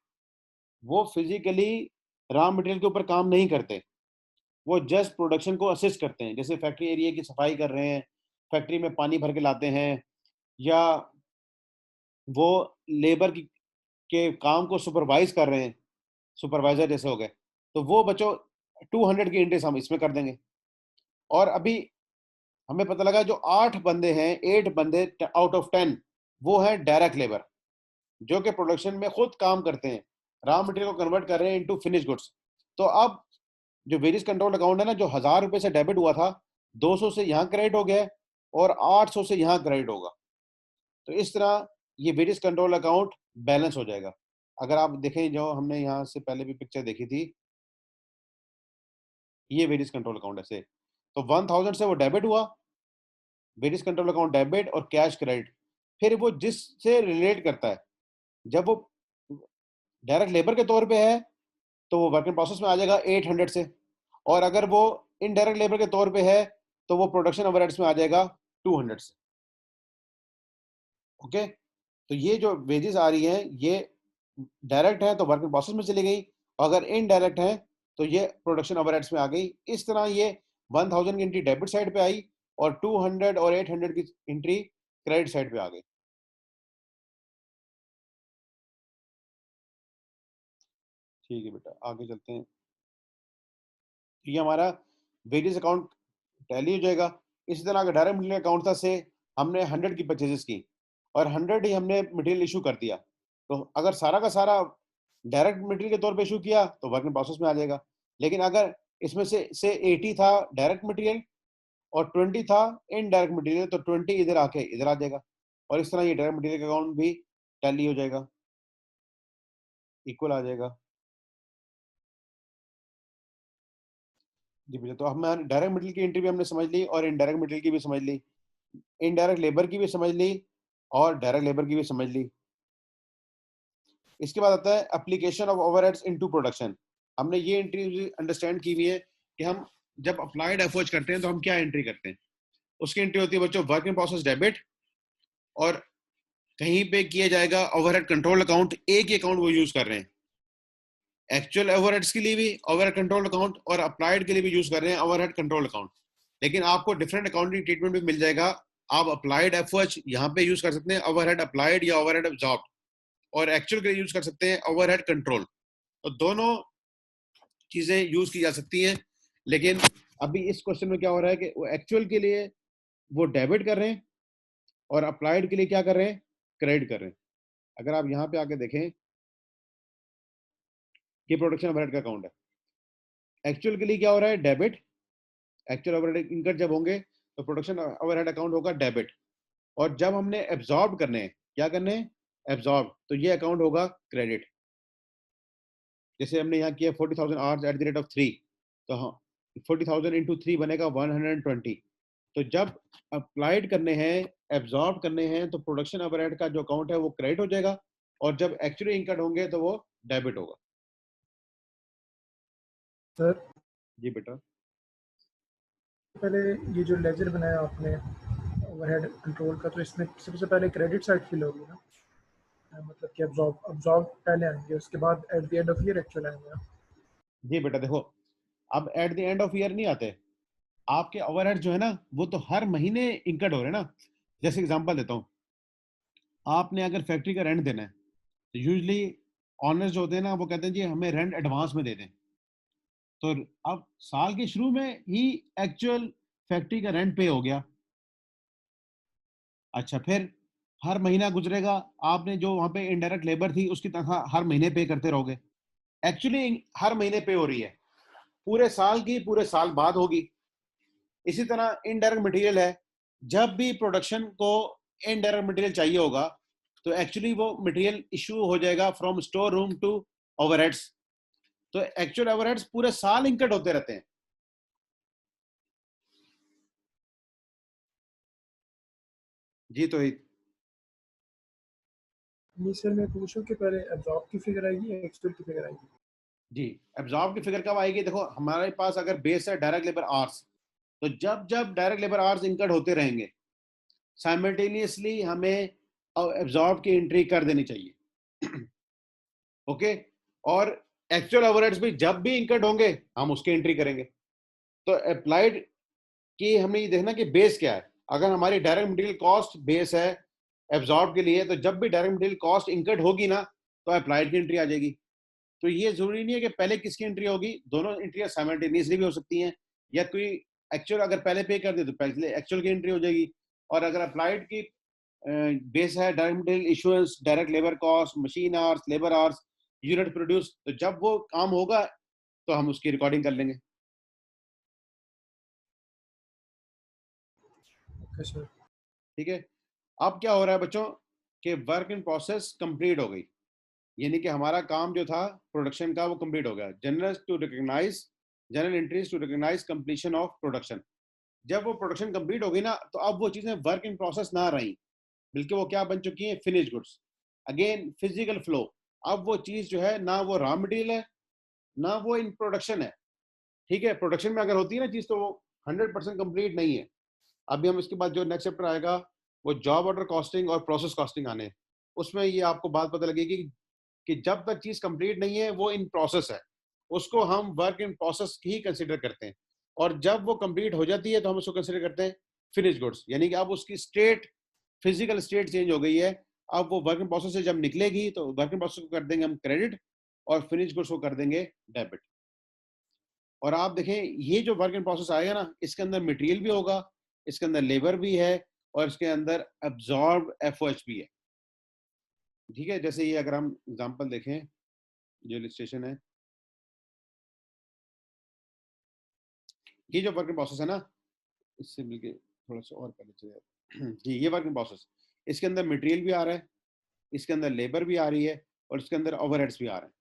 वो फिजिकली रॉ मटेरियल के ऊपर काम नहीं करते, वो जस्ट प्रोडक्शन को असिस्ट करते हैं। जैसे फैक्ट्री एरिया की सफाई कर रहे हैं, फैक्ट्री में पानी भर के लाते हैं, या वो लेबर की के काम को सुपरवाइज कर रहे हैं, सुपरवाइजर जैसे हो गए। तो वो बच्चों 200 की एंट्रीज हम इसमें कर देंगे। और अभी हमें पता लगा जो 8 बंदे हैं, 8 बंदे आउट ऑफ 10 वो है डायरेक्ट लेबर, जो कि प्रोडक्शन में खुद काम करते हैं, रॉ मटेरियल को कन्वर्ट कर रहे हैं इनटू फिनिश गुड्स। तो अब जो वेरियस कंट्रोल अकाउंट है ना, जो 1000 रुपए से डेबिट हुआ था, 200 से यहाँ क्रेडिट हो गया है और 800 से यहाँ क्रेडिट होगा। तो इस तरह ये वेरियस कंट्रोल अकाउंट बैलेंस हो जाएगा। अगर आप देखें, जो हमने यहाँ से पहले भी पिक्चर देखी थी, ये वेरियस कंट्रोल अकाउंट ऐसे, तो 1000 से वो डेबिट हुआ, वेरियस कंट्रोल अकाउंट डेबिट और कैश क्रेडिट। फिर वो जिससे रिलेट करता है, जब वो डायरेक्ट लेबर के तौर पे है तो वो वर्क इन प्रोसेस में आ जाएगा 800 से, और अगर वो इनडायरेक्ट लेबर के तौर पे है तो वो प्रोडक्शन ओवरहेड्स में आ जाएगा 200 से। ओके, तो ये जो वेजेस आ रही हैं, ये डायरेक्ट है तो वर्क इन प्रोसेस में चली गई, अगर इनडायरेक्ट है तो ये प्रोडक्शन ओवरहेड्स में आ गई। इस तरह ये 1000 की एंट्री डेबिट साइड पे आई और 200 और 800 की एंट्री क्रेडिट साइड पे आ गई। ठीक है बेटा, आगे चलते हैं। ये हमारा वेरियस अकाउंट टैली हो जाएगा। इसी तरह अगर डायरेक्ट मटेरियल अकाउंट था से हमने 100 की परचेजेस की और 100 ही हमने मटेरियल इशू कर दिया, तो अगर सारा का सारा डायरेक्ट मटेरियल के तौर पे इशू किया तो वर्क इन प्रोसेस में आ जाएगा। लेकिन अगर इसमें से 80 था डायरेक्ट मटेरियल और 20 था इनडायरेक्ट मटेरियल, तो 20 इधर आके इधर आ जाएगा, और इस तरह ये डायरेक्ट मटेरियल का अकाउंट भी टैली हो जाएगा, इक्वल आ जाएगा। जी भैया, तो हमारे डायरेक्ट मटेरियल की एंट्री भी हमने समझ ली और इनडायरेक्ट मटेरियल की भी समझ ली, इनडायरेक्ट लेबर की भी समझ ली और डायरेक्ट लेबर की भी समझ ली। इसके बाद आता है application of overheads into production. हमने ये एंट्री अंडरस्टैंड की हुई है कि हम जब अप्लाइड एफर्ट्स करते हैं तो हम क्या एंट्री करते हैं। उसकी एंट्री होती है बच्चों वर्क इन प्रोसेस डेबिट, और कहीं पे किया जाएगा ओवरहेड कंट्रोल अकाउंट, एक ही अकाउंट वो यूज कर रहे हैं। एक्चुअल ओवरहेड्स के लिए भी ओवरहेड कंट्रोल अकाउंट और अप्लाइड के लिए भी यूज कर रहे हैं ओवरहेड कंट्रोल अकाउंट, लेकिन आपको डिफरेंट अकाउंटिंग ट्रीटमेंट भी मिल जाएगा। आप अप्लाइड एफर्ट्स यहाँ पे यूज कर सकते हैं ओवरहेड अप्लाइड या ओवरहेड अब्सॉर्ब्ड, और एक्चुअल के लिए यूज कर सकते हैं ओवरहेड कंट्रोल। तो दोनों चीजें यूज की जा सकती हैं। लेकिन अभी इस क्वेश्चन में क्या हो रहा है कि वो एक्चुअल के लिए वो डेबिट कर रहे हैं और अप्लाइड के लिए क्या कर रहे हैं, क्रेडिट कर रहे हैं। अगर आप यहाँ पे आके देखें कि प्रोडक्शन ओवरहेड का अकाउंट है, एक्चुअल के लिए क्या हो रहा है, डेबिट। एक्चुअल ओवरहेड इनकम जब होंगे तो प्रोडक्शन ओवरहेड अकाउंट होगा डेबिट, और जब हमने एब्जॉर्ब करने हैं, क्या करने हैं, एब्जॉर्ब, तो ये अकाउंट होगा क्रेडिट। जैसे हमने यहाँ किया 40,000 hours at the rate of 3, तो हाँ 40,000 इंटू 3 बनेगा 120। तो जब अप्लाइड करने हैं, एब्जॉर्ब करने हैं, तो प्रोडक्शन ओवरहेड का जो अकाउंट है वो क्रेडिट हो जाएगा, और जब एक्चुअली इनकम होंगे तो वो डेबिट होगा। सर जी बेटा, पहले ये जो लेजर बनाया आपने ओवरहेड कंट्रोल का, तो इसमें सबसे पहले क्रेडिट साइड फिल होगी ना, मतलब कि अब्जॉर्ब पहले आएंगे, उसके बाद eight the end of year actual आएंगे। जी बेटा देखो, अब eight the end of year नहीं आते आपके ओवरहेड जो है ना, वो तो हर महीने इनकट हो रहे हैं ना। जैसे एग्जांपल देता हूँ, आपने अगर फैक्ट्री का रेंट देना है तो यूजली ऑनर्स जो होते हैं ना, वो कहते हैं जी हमें रेंट एडवांस में दे दें। तो अब साल के शुरू में ही एक्चुअल फैक्ट्री का रेंट पे हो गया। अच्छा, फिर हर महीना गुजरेगा, आपने जो वहां पे इनडायरेक्ट लेबर थी उसकी तनख्वाह हर महीने पे करते रहोगे। एक्चुअली हर महीने पे हो रही है, पूरे साल की पूरे साल बाद होगी। इसी तरह इनडायरेक्ट मटेरियल है, जब भी प्रोडक्शन को इनडायरेक्ट मटेरियल चाहिए होगा तो एक्चुअली वो मटेरियल इशू हो जाएगा from store room to overheads. तो एक्चुअल ओवरहेड्स पूरे साल इनकट होते रहते हैं। जी तो इनिशियल में पूछूं कि पहले अब्जॉर्ब की फिगर आएगी या एक्चुअल की फिगर आएगी? जी, एब्जॉर्ब की फिगर कब आएगी, देखो हमारे पास अगर बेस है डायरेक्ट लेबर आवर्स, तो जब जब डायरेक्ट लेबर आवर्स इंकर्ड होते रहेंगे, साइमल्टेनियसली हमें एब्जॉर्ब की एंट्री कर देनी चाहिए। ओके, और एक्चुअल ओवरहेड्स भी जब भी इंकर्ड होंगे हम उसकी एंट्री करेंगे। तो अप्लाइड की हमने ये देखना कि बेस क्या है। अगर हमारी डायरेक्ट मटेरियल कॉस्ट बेस है एब्जॉर्ब के लिए, तो जब भी डायरेक्ट मटेरियल कॉस्ट इंकर्ड होगी ना, तो अप्लाइड की एंट्री आ जाएगी। तो ये जरूरी नहीं है कि पहले किसकी एंट्री होगी, दोनों एंट्रियां साइमल्टेनियसली भी हो सकती हैं, या कोई एक्चुअल अगर पहले पे कर दे तो पहले एक्चुअल की एंट्री हो जाएगी। और अगर अप्लाइड की बेस है direct material issuance, direct labour cost, machine hours, labour hours, unit produce, तो जब वो काम होगा तो हम उसकी रिकॉर्डिंग कर लेंगे। Okay sir. ठीक है, अब क्या हो रहा है बच्चों कि वर्क इन प्रोसेस कंप्लीट हो गई, यानी कि हमारा काम जो था प्रोडक्शन का वो कंप्लीट हो गया। Journal entries to recognise completion of production. जब वो प्रोडक्शन कंप्लीट हो गई ना, तो अब वो चीजें वर्क इन प्रोसेस ना रही, बल्कि वो क्या बन चुकी है, finish goods. Again physical flow, अब वो चीज जो है ना वो रॉ मटेरियल है ना वो इन प्रोडक्शन है। ठीक है, प्रोडक्शन में अगर होती है ना चीज तो वो 100% कंप्लीट नहीं है। अभी हम इसके बाद जो नेक्स्ट चैप्टर आएगा वो जॉब ऑर्डर कॉस्टिंग और प्रोसेस कॉस्टिंग आने हैं। उसमें ये आपको बात पता लगेगी कि जब तक चीज कंप्लीट नहीं है वो इन प्रोसेस है, उसको हम work in process he consider करते हैं। और जब वो कंप्लीट हो जाती है तो हम उसको कंसिडर करते हैं फिनिश गुड्स, यानी कि अब उसकी स्टेट, फिजिकल स्टेट चेंज हो गई है। अब वो वर्क इन प्रोसेस से जब निकलेगी तो वर्क इन प्रोसेस को कर देंगे हम क्रेडिट, और फिनिश गुड्स को कर देंगे डेबिट। और आप देखें ये जो वर्क इन प्रोसेस आएगा ना, इसके अंदर मटेरियल भी होगा, इसके अंदर लेबर भी है, और इसके अंदर एब्जॉर्ब एफओएच भी है। ठीक है, जैसे ये अगर हम एग्जांपल देखें, जो इलस्ट्रेशन है, ये जो वर्क इन प्रोसेस है ना, इससे मिलके थोड़ा सा और पहले चले जी, ये वर्क इन प्रोसेस, इसके अंदर मटेरियल भी आ रहा है, इसके अंदर लेबर भी आ रही है, और इसके अंदर ओवरहेड्स भी आ रहे हैं।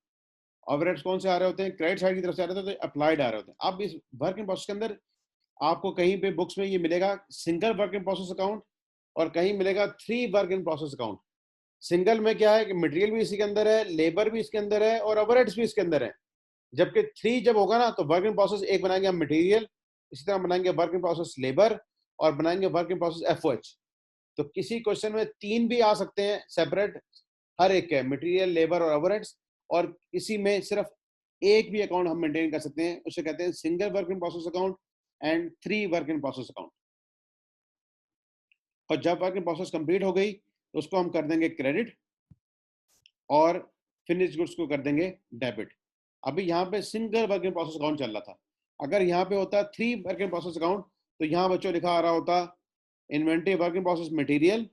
ओवरहेड्स कौन से आ रहे होते हैं, क्रेडिट साइड की तरफ से आ रहे होते हैं, तो अप्लाइड आ रहे होते हैं। अब इस वर्क इन प्रोसेस के अंदर आपको कहीं पे बुक्स में ये मिलेगा single work in process account, और कहीं मिलेगा 3 work in process account. Single में क्या है कि मटेरियल भी इसके अंदर है, लेबर भी इसके अंदर है, और ओवरहेड्स भी इसके अंदर है। जबकि 3 जब होगा ना, तो वर्क इन प्रोसेस एक बनाएंगे हम मटेरियल, इसी तरह बनाएंगे वर्क इन प्रोसेस लेबर, और बनाएंगे वर्क इन प्रोसेस एफओएच। तो किसी क्वेश्चन में 3 भी आ सकते हैं सेपरेट, हर एक के मटेरियल, लेबर और ओवरहेड्स, और इसी में सिर्फ एक भी अकाउंट हम मेंटेन कर सकते हैं, उसे कहते हैं single work in process account and 3 work in process account. और जब वर्क इन प्रोसेस कंप्लीट हो गई तो उसको हम कर देंगे क्रेडिट, और फिनिश गुड्स को कर देंगे डेबिट। अभी यहाँ पे single work in process account चल रहा था, अगर यहाँ पे होता 3 वर्क इन प्रोसेस अकाउंट, तो यहाँ बच्चों लिखा आ रहा होता inventory work in process material,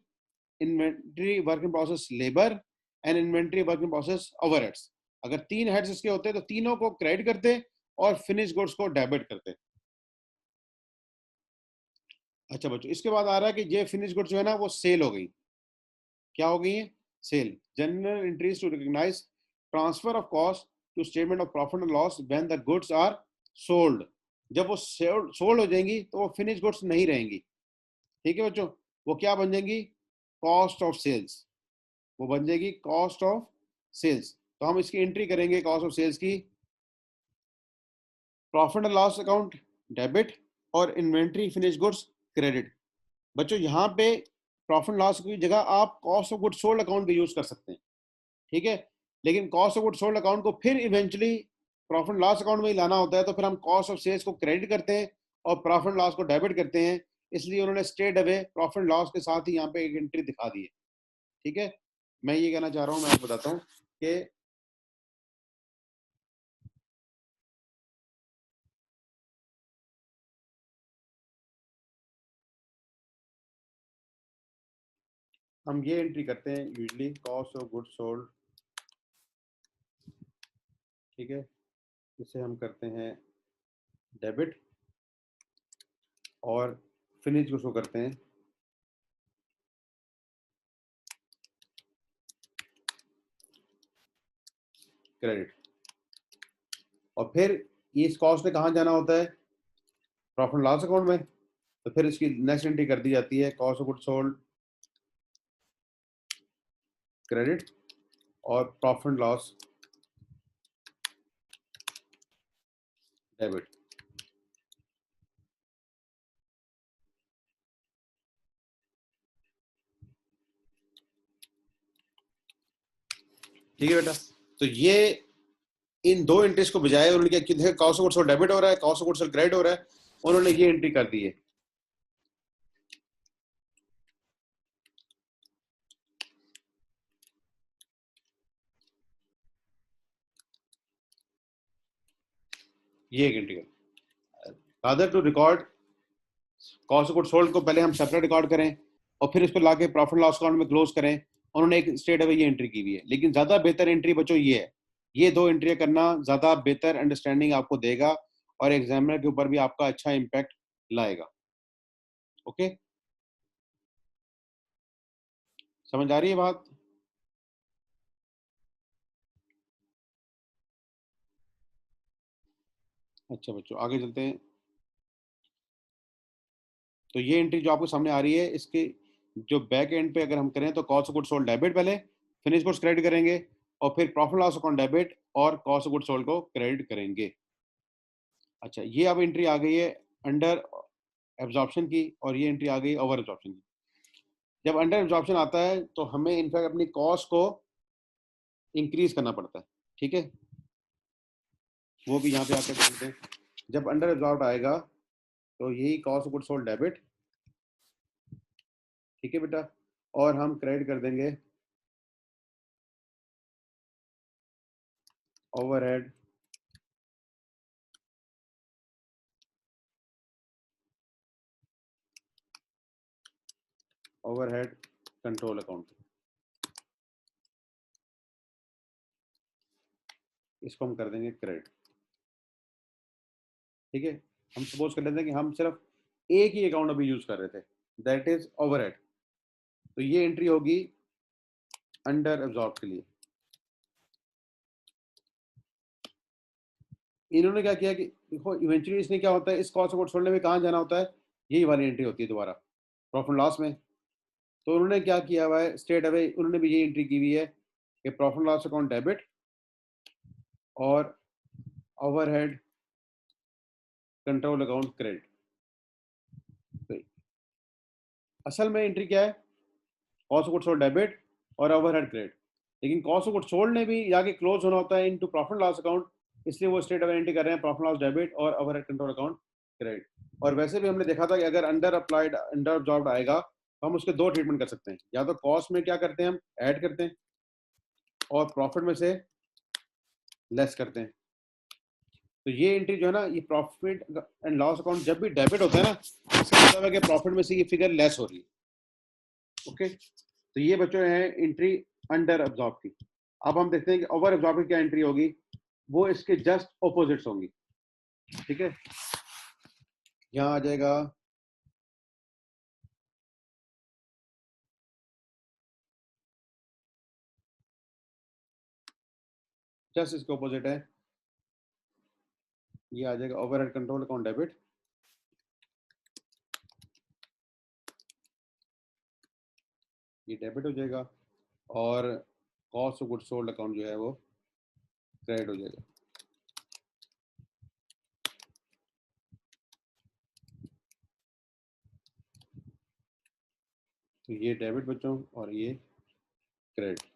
inventory work in process labour, and inventory work in process overheads. अगर 3 हेड्स इसके होते तो तीनों को क्रेडिट करते और फिनिश गुड्स को डेबिट करते। अच्छा बच्चों, इसके बाद आ रहा है कि ये फिनिश गुड्स जो है ना वो सेल हो गई। क्या हो गई है, sale. General entries to recognise transfer of cost to statement of profit and loss when the goods are sold. जब वो सोल्ड हो जाएंगी तो वो फिनिश गुड्स नहीं रहेंगी। ठीक है बच्चों, वो क्या बन जाएंगी, कॉस्ट ऑफ सेल्स, वो बन जाएगी कॉस्ट ऑफ सेल्स। तो हम इसकी एंट्री करेंगे कॉस्ट ऑफ सेल्स की, profit and loss account debit, और इन्वेंट्री फिनिश गुड्स क्रेडिट। बच्चों यहाँ पे प्रॉफिट लॉस की जगह आप cost of good sold account भी यूज कर सकते हैं। ठीक है, लेकिन cost of good sold account को फिर इवेंचुअली प्रॉफिट लॉस अकाउंट में ही लाना होता है, तो फिर हम कॉस्ट ऑफ सेल्स को क्रेडिट करते हैं और प्रॉफिट लॉस को डेबिट करते हैं। इसलिए उन्होंने स्ट्रेट अवे प्रॉफिट लॉस के साथ ही यहाँ पे एक एंट्री दिखा दी है। ठीक है, मैं ये कहना चाह रहा हूँ, मैं आपको बताता हूँ कि हम ये एंट्री करते हैं usually cost of good sold. ठीक है, इसे हम करते हैं डेबिट, और फिनिश गुड्स को करते हैं क्रेडिट। और फिर इस कॉस्ट ने कहाँ जाना होता है, प्रॉफिट लॉस अकाउंट में। तो फिर इसकी नेक्स्ट एंट्री कर दी जाती है cost of good sold credit, और प्रॉफिट लॉस डेबिट। ठीक है बेटा। तो ये इन दो एंट्रीज को बजाय उन्होंने क्या किया, cost of goods sold debit हो रहा है, cost of goods sold credit हो रहा है, उन्होंने ये एंट्री कर दी है। ये एक entry rather to record cost of goods sold को पहले हम सेपरेट रिकॉर्ड करें और फिर इस पर लाके प्रॉफिट लॉस अकाउंट में क्लोज करें, उन्होंने एक स्ट्रेट अवे ये एंट्री की हुई है। लेकिन ज्यादा बेहतर एंट्री बच्चों ये है, ये दो एंट्री करना ज्यादा बेहतर अंडरस्टैंडिंग आपको देगा और एग्जामिनर के ऊपर भी आपका अच्छा इंपैक्ट लाएगा। ओके, समझ आ रही है बात? अच्छा बच्चों आगे चलते हैं। तो ये एंट्री जो आपको सामने आ रही है, इसके जो बैक एंड पे अगर हम करें तो cost of goods sold debit पहले, फिनिश गुड्स क्रेडिट करेंगे और फिर प्रॉफिट लॉस अकाउंट डेबिट और कॉस्ट ऑफ गुड्स सोल्ड को क्रेडिट करेंगे। अच्छा, ये अब एंट्री आ गई है अंडर एब्जॉर्प्शन की और ये एंट्री आ गई ओवर एब्जॉर्प्शन की। जब अंडर एब्जॉर्प्शन आता है तो हमें इनफैक्ट अपनी कॉस्ट को इंक्रीज करना पड़ता है। ठीक है, वो भी यहाँ पे आकर देखते हैं। जब अंडर एब्जॉर्ब आएगा तो यही cost of goods sold debit, ठीक है बेटा, और हम क्रेडिट कर देंगे ओवरहेड ओवरहेड कंट्रोल अकाउंट, इसको हम कर देंगे क्रेडिट। ठीक है, हम सपोज कर लेते हैं कि हम सिर्फ एक ही अकाउंट अभी यूज कर रहे थे, दैट इज ओवरहेड, तो ये एंट्री होगी अंडर एब्जॉर्ब के लिए। इन्होंने क्या किया कि देखो इवेंचुअली इसने क्या होता है, इस कॉस्ट ऑफ गुड्स सोल्ड में कहाँ जाना होता है, यही वाली एंट्री होती है दोबारा प्रॉफिट लॉस में। तो उन्होंने क्या किया हुआ है स्ट्रेट अवे, उन्होंने भी ये एंट्री की हुई है कि प्रॉफिट लॉस अकाउंट डेबिट और ओवरहेड कंट्रोल अकाउंट क्रेडिट। तो असल में एंट्री क्या है, cost of goods sold debit और ओवरहेड क्रेडिट, लेकिन कॉस्ट ऑफ गुड्स सोल्ड ने भी जाके क्लोज होना होता है इनटू प्रॉफिट लॉस अकाउंट, इसलिए वो स्ट्रेट अवे एंट्री कर रहे हैं प्रॉफिट लॉस डेबिट और ओवरहेड कंट्रोल अकाउंट क्रेडिट। और वैसे भी हमने देखा था कि अगर अंडर अप्लाइड अंडर अब्जॉर्ब्ड आएगा तो हम उसके दो ट्रीटमेंट कर सकते हैं, या तो कॉस्ट में क्या करते हैं हम ऐड करते हैं और प्रॉफिट में से लेस करते हैं। तो ये एंट्री जो है ना, ये प्रॉफिट एंड लॉस अकाउंट जब भी डेबिट होता है ना, इसका मतलब है कि प्रॉफिट में से ये फिगर लेस हो रही है। ओके, तो ये बच्चों है एंट्री अंडर अब्जॉर्ब की। अब हम देखते हैं कि ओवर अब्जॉर्ब की क्या एंट्री होगी, वो इसके जस्ट ऑपोजिट्स होंगी। ठीक है, यहाँ आ जाएगा जस्ट इसके ऑपोजिट है, ये आ जाएगा ओवरहेड कंट्रोल अकाउंट डेबिट, ये डेबिट हो जाएगा और cost of goods sold account जो है वो क्रेडिट हो जाएगा। तो ये डेबिट बच्चों और ये क्रेडिट।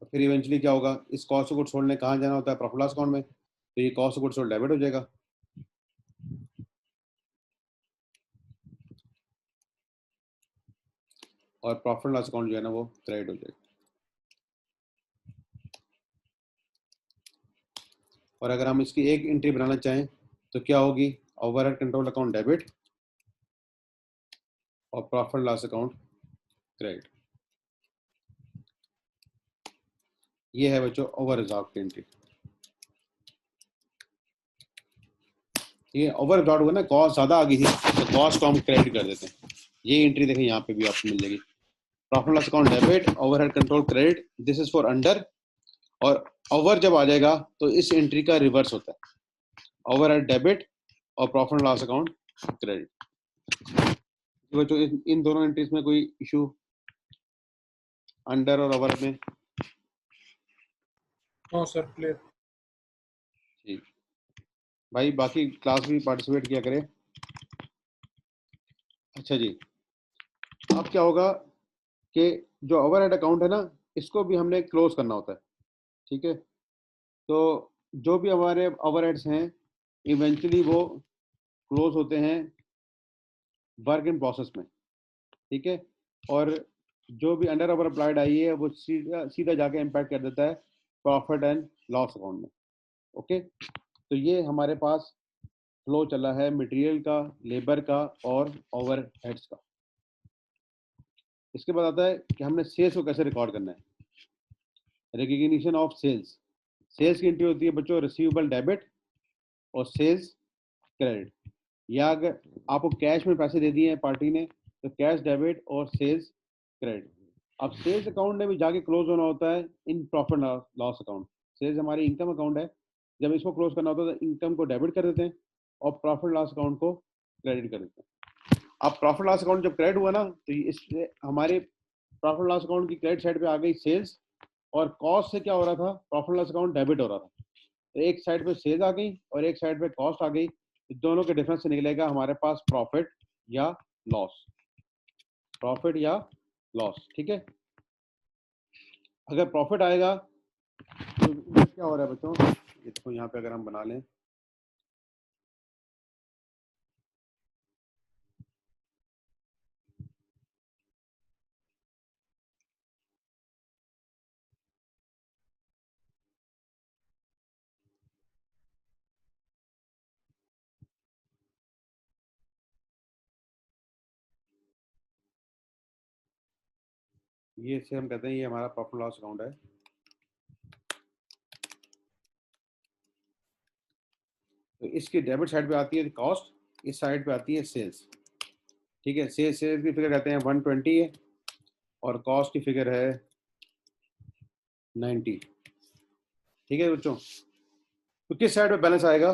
तो फिर इवेंचुअली क्या होगा, इस कॉस्ट ऑफ गुड्स सोल्ड ने कहाँ जाना होता है, प्रॉफिट लॉस अकाउंट में, तो ये cost of goods sold debit हो जाएगा और प्रॉफिट लॉस अकाउंट जो है ना वो क्रेडिट हो जाएगा। और अगर हम इसकी एक एंट्री बनाना चाहें तो क्या होगी, ओवरहेड कंट्रोल अकाउंट डेबिट और प्रॉफिट लॉस अकाउंट क्रेडिट। ये है बच्चों ओवर एब्जॉर्ब की एंट्री। ये ओवर एब्जॉर्ब हुआ ना, कॉस्ट ज्यादा आ गई थी तो कॉस्ट को हम क्रेडिट कर देते हैं। ये एंट्री देखें यहाँ पे भी आपको मिल जाएगी, profit loss account debit overhead control credit, this is for under. और ओवर जब आ जाएगा तो इस एंट्री का रिवर्स होता है, ओवरहेड डेबिट और प्रॉफिट लॉस अकाउंट क्रेडिट। बच्चों इन दोनों एंट्रीज में कोई इशू अंडर और ओवर में? No sir, clear. ठीक भाई, बाकी क्लास भी पार्टिसिपेट किया करें। अच्छा जी, अब क्या होगा कि जो ओवरहेड अकाउंट है ना, इसको भी हमने क्लोज करना होता है, ठीक है। तो जो भी हमारे ओवरहेड्स हैं इवेंचुअली वो क्लोज होते हैं वर्क इन प्रोसेस में, ठीक है। और जो भी अंडर ओवर अप्लाइड आई है वो सीधा सीधा जाके इम्पैक्ट कर देता है प्रॉफिट एंड लॉस अकाउंट में, ओके। तो ये हमारे पास फ्लो चला है मटेरियल का, लेबर का और ओवरहेड्स का। इसके बाद आता है कि हमने सेल्स को कैसे रिकॉर्ड करना है। रिकग्निशन ऑफ सेल्स, सेल्स की एंट्री होती है बच्चों रिसीवेबल डेबिट और सेल्स क्रेडिट। या अगर आपको कैश में पैसे दे दिए हैं पार्टी ने तो कैश डेबिट और सेल्स क्रेडिट। अब सेल्स अकाउंट में भी जाके क्लोज होना होता है in profit loss account. Sales हमारी इनकम अकाउंट है, जब इसको क्लोज करना होता है तो इनकम को डेबिट कर देते हैं और प्रॉफिट लॉस अकाउंट को क्रेडिट कर देते हैं। अब प्रॉफिट लॉस अकाउंट जब क्रेडिट हुआ ना तो इससे हमारे प्रॉफिट लॉस अकाउंट की क्रेडिट साइड पे आ गई सेल्स, और कॉस्ट से क्या हो रहा था, प्रॉफिट लॉस अकाउंट डेबिट हो रहा था। तो एक साइड पे सेल्स आ गई और एक साइड पे कॉस्ट आ गई, तो दोनों के डिफरेंस से निकलेगा हमारे पास प्रॉफिट या लॉस, प्रॉफिट या लॉस, ठीक है। अगर प्रॉफिट आएगा तो ये क्या हो रहा है बच्चों, ये देखो यहाँ पे अगर हम बना लें ये से हम कहते हैं ये हमारा प्रॉफिट लॉस अकाउंट है। तो इसकी डेबिट साइड पे आती है कॉस्ट, इस साइड पे आती है सेल्स, ठीक है। सेल्स सेल्स की फिगर कहते हैं 120 है और कॉस्ट की फिगर है 90, ठीक है बच्चों। तो किस साइड पे बैलेंस आएगा,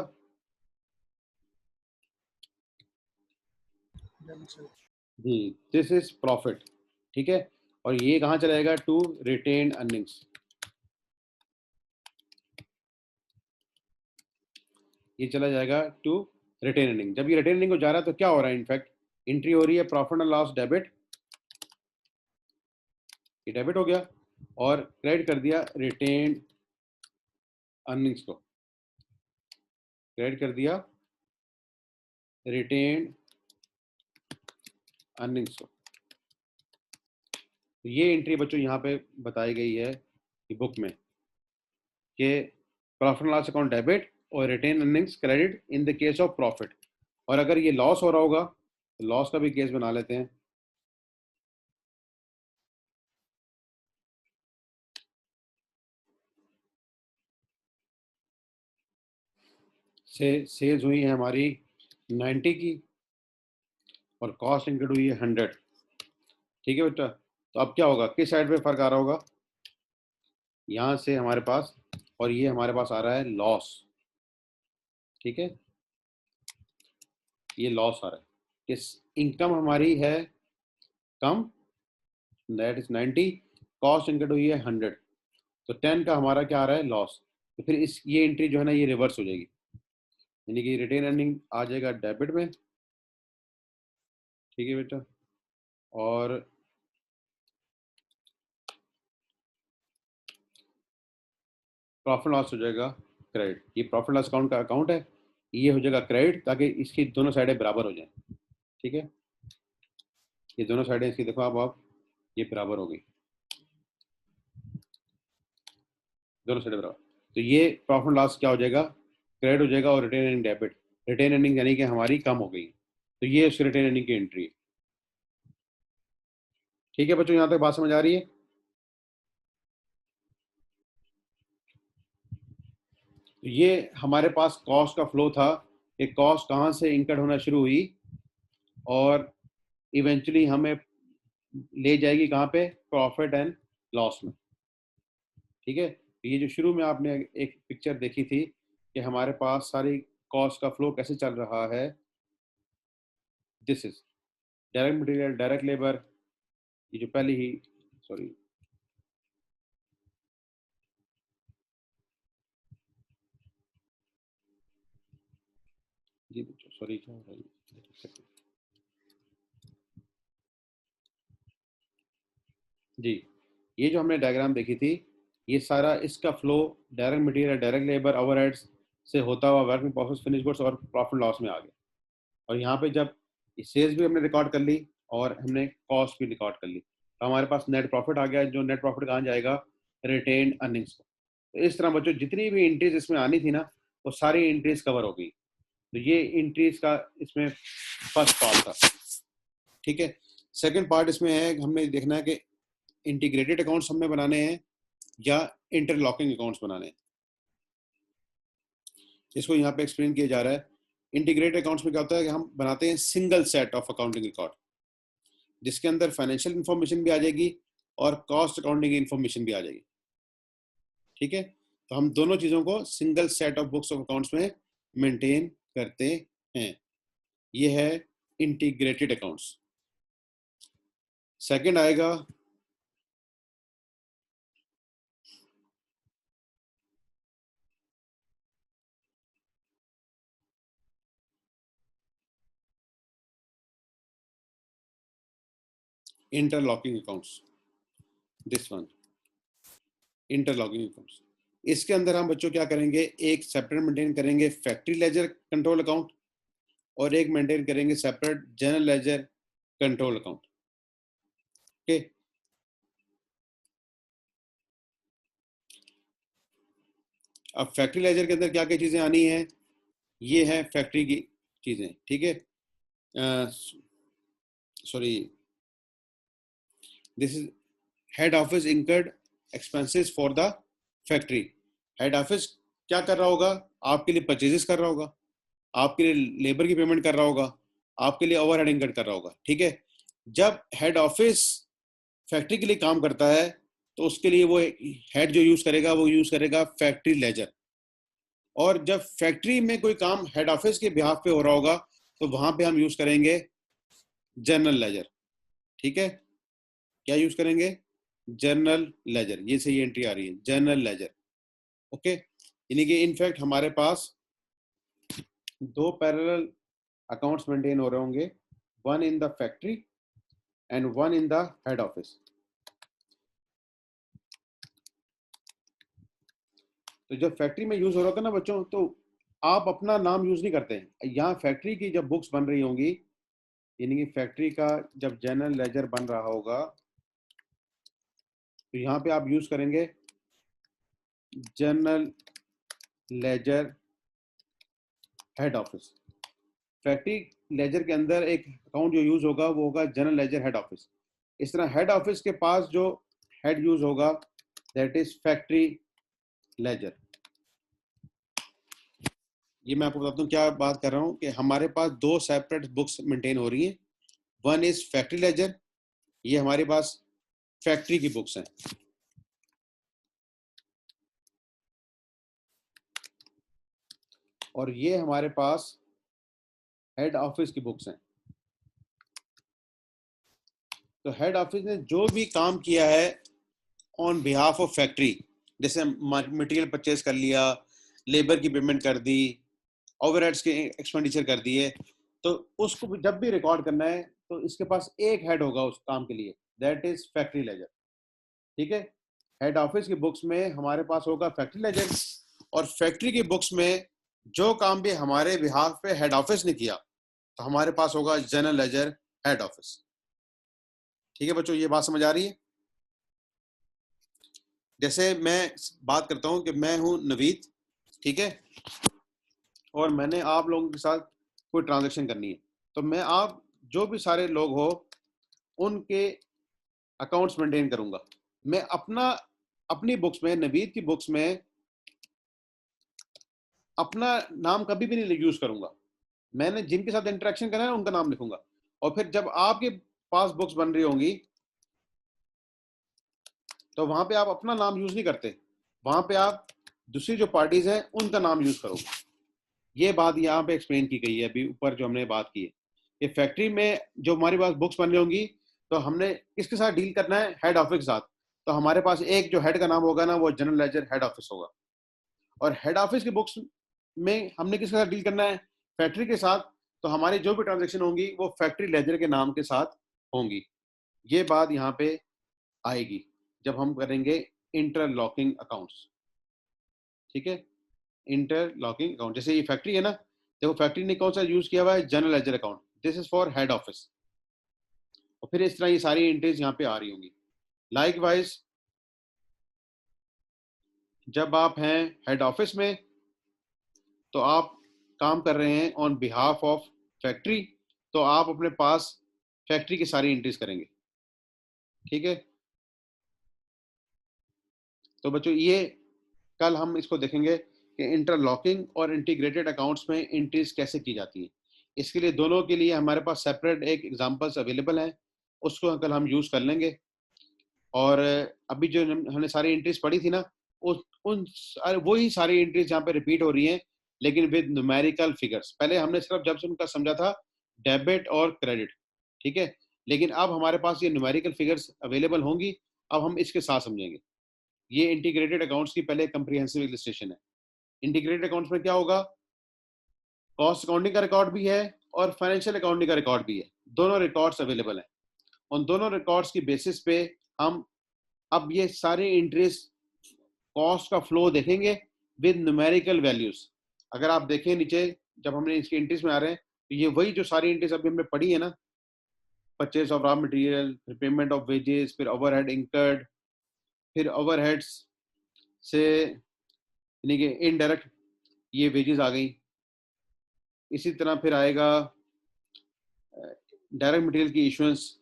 जी दिस इज प्रॉफिट, ठीक है। और ये कहाँ चलेगा, टू रिटेन्ड अर्निंग्स। ये चला जाएगा टू रिटेन अर्निंग। जब ये रिटेन अर्निंग को जा रहा है तो क्या हो रहा है, इनफैक्ट एंट्री हो रही है प्रॉफिट एंड लॉस डेबिट, ये डेबिट हो गया, और क्रेडिट कर दिया रिटेन अर्निंग्स को, क्रेडिट कर दिया रिटेन अर्निंग्स को। तो ये एंट्री बच्चों यहाँ पे बताई गई है बुक में कि profit and loss account debit और retain earnings credit in the case of profit. और अगर ये लॉस हो रहा होगा तो लॉस का भी केस बना लेते हैं। से सेल्स हुई है हमारी 90 की और कॉस्ट इंक्लूड हुई है 100, ठीक है बेटा। तो अब क्या होगा, किस साइड पे फर्क आ रहा होगा, यहाँ से हमारे पास, और ये हमारे पास आ रहा है लॉस, ठीक है। ये लॉस आ रहा है, किस इनकम हमारी है कम, दैट इज 90, कॉस्ट इंक्लूड हुई है 100, तो 10 का हमारा क्या आ रहा है लॉस। तो फिर इस ये एंट्री जो है ना ये रिवर्स हो जाएगी, यानी कि रिटेन अर्निंग आ जाएगा डेबिट में, ठीक है बेटा। और प्रॉफिट लॉस हो जाएगा क्रेडिट। ये प्रॉफिट लॉस अकाउंट का अकाउंट है, ये हो जाएगा क्रेडिट, ताकि इसकी दोनों साइडें बराबर हो जाए, ठीक है। ये दोनों साइडें इसकी देखो आप ये बराबर हो गई, दोनों साइडें बराबर। तो ये प्रॉफिट लॉस क्या हो जाएगा, क्रेडिट हो जाएगा, और retain earning debit. Retain earning यानी कि हमारी कम हो गई, तो ये उसकी रिटेन अर्निंग की एंट्री है, ठीक है बच्चों। यहाँ तक बात समझ आ रही है। तो ये हमारे पास कॉस्ट का फ्लो था कि कॉस्ट कहाँ से इंकर्ड होना शुरू हुई और इवेंचुअली हमें ले जाएगी कहाँ पे, प्रॉफिट एंड लॉस में, ठीक है। तो ये जो शुरू में आपने एक पिक्चर देखी थी कि हमारे पास सारी कॉस्ट का फ्लो कैसे चल रहा है, this is direct material, direct labour, ये जो पहले ही, सॉरी जी सॉरी क्या हो रहा है जी। ये जो हमने डायग्राम देखी थी, ये सारा इसका flow direct material, direct labour, overheads से होता हुआ वर्किंग प्रोसेस, फिनिश गुड्स और प्रॉफिट लॉस में आ गया। और यहाँ पे जब सेल्स भी हमने रिकॉर्ड कर ली और हमने कॉस्ट भी रिकॉर्ड कर ली, तो हमारे पास नेट प्रॉफिट आ गया। जो नेट प्रॉफिट कहाँ जाएगा? रिटेन्ड अर्निंग्स को। तो इस तरह बच्चों जितनी भी एंट्रीज इसमें आनी थी ना, वो सारी एंट्रीज कवर हो गई। तो ये एंट्रीज का इसमें फर्स्ट पार्ट था। ठीक है, सेकंड पार्ट इसमें है, हमने देखना है कि इंटीग्रेटेड अकाउंट्स हमने बनाने हैं या इंटरलॉकिंग अकाउंट्स बनाने हैं। इसको यहाँ पे एक्सप्लेन किया जा रहा है। इंटीग्रेटेड अकाउंट्स में क्या होता है कि हम बनाते हैं single set of accounting record, जिसके अंदर फाइनेंशियल इंफॉर्मेशन भी आ जाएगी और कॉस्ट अकाउंटिंग इंफॉर्मेशन भी आ जाएगी। ठीक है, तो हम दोनों चीजों को single set of books of accounts में मेंटेन करते हैं। ये है इंटीग्रेटेड अकाउंट्स। सेकंड आएगा interlocking accounts. This one, interlocking accounts. इसके अंदर हम बच्चों क्या करेंगे, एक सेपरेट मेंटेन करेंगे फैक्ट्री लेजर कंट्रोल अकाउंट और एक मेंटेन करेंगे separate general ledger control account. Okay, अब फैक्ट्री लेजर के अंदर क्या क्या चीजें आनी है, ये है फैक्ट्री की चीजें। ठीक है, sorry, this is head office incurred expenses for the factory. Head office क्या कर रहा होगा? आपके लिए परचेजेस कर रहा होगा, आपके लिए लेबर की पेमेंट कर रहा होगा, आपके लिए ओवरहेड इंकर्ड कर रहा होगा। ठीक है, जब हेड ऑफिस फैक्ट्री के लिए काम करता है तो उसके लिए वो हेड जो यूज करेगा वो यूज करेगा फैक्ट्री लेजर। और जब फैक्ट्री में कोई काम हेड ऑफिस के बिहाफ पे हो रहा होगा तो वहां पे हम यूज करेंगे जनरल लेजर। ठीक है, क्या यूज करेंगे? General laser. ये सही एंट्री आ रही है, जनरल लेजर। ओके, यानी कि इनफैक्ट हमारे पास दो पैरेलल अकाउंट्स मेंटेन हो रहे होंगे, one in the factory and one in the head office. तो जब फैक्ट्री में यूज हो रहा था ना बच्चों, तो आप अपना नाम यूज नहीं करते हैं। यहाँ फैक्ट्री की जब बुक्स बन रही होंगी, यानी कि फैक्ट्री का जब जनरल लेजर बन रहा होगा, तो यहाँ पे आप यूज करेंगे general ledger head office. Factory ledger के अंदर एक अकाउंट जो यूज होगा वो होगा जनरल लेजर हेड ऑफिस। इस तरह हेड ऑफिस के पास जो हेड यूज होगा दैट इज फैक्ट्री लेजर। ये मैं आपको बताता हूँ क्या बात कर रहा हूँ कि हमारे पास दो सेपरेट बुक्स मेंटेन हो रही हैं। वन इज फैक्ट्री लेजर, ये हमारे पास फैक्ट्री की बुक्स हैं, और ये हमारे पास हेड ऑफिस की बुक्स हैं। तो हेड ऑफिस ने जो भी काम किया है ऑन बिहाफ ऑफ फैक्ट्री, जैसे मटेरियल परचेज कर लिया, लेबर की पेमेंट कर दी, ओवरहेड्स के एक्सपेंडिचर कर दिए, तो उसको जब भी रिकॉर्ड करना है तो इसके पास एक हेड होगा उस काम के लिए, दैट इज फैक्ट्री लेजर। ठीक है, हेड ऑफिस की बुक्स में हमारे पास होगा फैक्ट्री लेजर, और फैक्ट्री की बुक्स में जो काम भी हमारे बिहाफ पे हेड ऑफिस ने किया तो हमारे पास होगा जनरल लेजर हेड ऑफिस। ठीक है बच्चों, ये बात समझ आ रही है? जैसे मैं बात करता हूं कि मैं हूं नवीद, ठीक है, और मैंने आप लोगों के साथ कोई ट्रांजैक्शन करनी है, तो मैं आप जो भी सारे लोग हो उनके अकाउंट्स मेंटेन करूंगा। मैं अपनी बुक्स में, नवीद की बुक्स में अपना नाम कभी भी नहीं यूज करूंगा। मैंने जिनके साथ इंटरेक्शन करना है उनका नाम लिखूंगा, और फिर जब आपके पास बुक्स बन रही होंगी तो वहां पे आप अपना नाम यूज नहीं करते, वहां पे आप दूसरी जो पार्टीज हैं उनका नाम यूज करोगे। ये बात यहाँ पे एक्सप्लेन की गई है अभी ऊपर जो हमने बात की है कि फैक्ट्री में जो हमारे पास बुक्स बन रही होंगी तो हमने किसके साथ डील करना है? हेड ऑफिस के साथ। तो हमारे पास एक जो हेड का नाम होगा ना वो जनरल लेजर हेड ऑफिस होगा, और हेड ऑफिस की बुक्स में हमने किसके साथ डील करना है? फैक्ट्री के साथ। तो हमारी जो भी ट्रांजेक्शन होंगी वो फैक्ट्री लेजर के नाम के साथ होंगी। ये बात यहाँ पे आएगी। जब हम करेंगे इंटरलॉकिंग अकाउंट्स, ठीक है, इंटरलॉकिंग अकाउंट। जैसे ये फैक्ट्री है ना, देखो फैक्ट्री ने कौन सा यूज किया हुआ है, general ledger account, this is for head office, और फिर इस तरह ये सारी एंट्रीज यहाँ पे आ रही होंगी। लाइकवाइज जब आप हैं हेड ऑफिस में तो आप काम कर रहे हैं ऑन बिहाफ ऑफ फैक्ट्री, तो आप अपने पास फैक्ट्री की सारी एंट्रीज करेंगे, ठीक है। तो बच्चों ये कल हम इसको देखेंगे कि इंटरलॉकिंग और इंटीग्रेटेड अकाउंट्स में एंट्रीज कैसे की जाती है। इसके लिए दोनों के लिए हमारे पास सेपरेट एक एग्जांपल्स अवेलेबल हैं, उसको कल हम यूज कर लेंगे। और अभी जो हमने सारी एंट्रीज पढ़ी थी ना, वही सारी एंट्रीज यहाँ पे रिपीट हो रही हैं, लेकिन विद न्यूमेरिकल फिगर्स। पहले हमने सिर्फ जब से उनका समझा था डेबिट और क्रेडिट, ठीक है, लेकिन अब हमारे पास ये न्यूमेरिकल फिगर्स अवेलेबल होंगी, अब हम इसके साथ समझेंगे। ये इंटीग्रेटेड अकाउंट्स की पहले कंप्रीहेंसिव इलस्ट्रेशन है। इंटीग्रेटेड अकाउंट्स में क्या होगा, कॉस्ट अकाउंटिंग का रिकॉर्ड भी है और फाइनेंशियल अकाउंटिंग का रिकॉर्ड भी है, दोनों रिकॉर्ड्स अवेलेबल हैं। उन दोनों रिकॉर्ड्स की बेसिस पे हम अब ये सारे एंट्रीज कॉस्ट का फ्लो देखेंगे विद न्यूमेरिकल वैल्यूज। अगर आप देखें नीचे जब हमने इसकी एंट्रीज में आ रहे हैं, तो ये वही जो सारी एंट्रीज अभी हमने पढ़ी है ना, परचेज ऑफ रॉ मटेरियल, फिर पेमेंट ऑफ वेजेस, फिर ओवरहेड इंकर्ड, फिर ओवरहेड्स से यानी कि इनडायरेक्ट ये वेजेस आ गई। इसी तरह फिर आएगा डायरेक्ट मटेरियल की इशुएंस,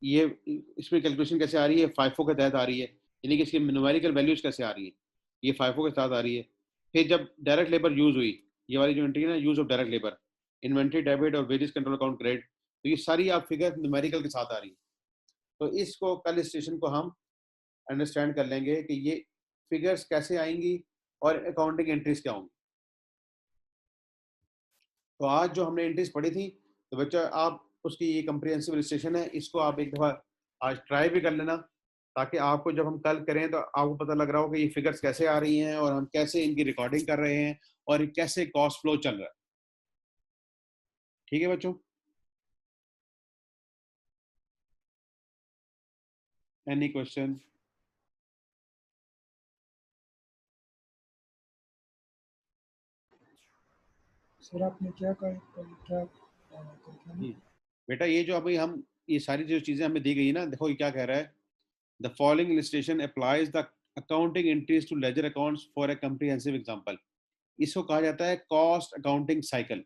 ये इसमें कैलकुलेशन कैसे आ रही है, फाइफो के तहत आ रही है, यानी कि इसकी न्यूमेरिकल वैल्यूज कैसे आ रही है, ये फाइफो के साथ आ रही है। फिर जब डायरेक्ट लेबर यूज हुई, ये वाली जो एंट्री है ना, use of direct labour, inventory debit और वेजेस कंट्रोल अकाउंट क्रेडिट, तो ये सारी आप फिगर न्यूमेरिकल के साथ आ रही है। तो इसको कल इस सेशन को हम अंडरस्टैंड कर लेंगे कि ये फिगर्स कैसे आएंगी और अकाउंटिंग एंट्रीज क्या होंगी। तो आज जो हमने एंट्रीज पढ़ी थी, तो बच्चा आप उसकी ये कंप्रिहेंसिव रजिस्ट्रेशन है, इसको आप एक दफ़ा आज ट्राई भी कर लेना, ताकि आपको जब हम कल करें तो आपको पता लग रहा हो कि ये फिगर्स कैसे आ रही हैं और हम कैसे इनकी रिकॉर्डिंग कर रहे हैं और कैसे कॉस्ट फ्लो चल रहा है। ठीक है बच्चों, एनी क्वेश्चन? सर आपने क्या क्या बेटा ये जो अभी हम ये सारी जो चीजें हमें दी गई ना, देखो ये क्या कह रहा है, the following illustration applies the accounting entries to ledger accounts for a comprehensive example. इसको कहा जाता है कॉस्ट अकाउंटिंग साइकिल,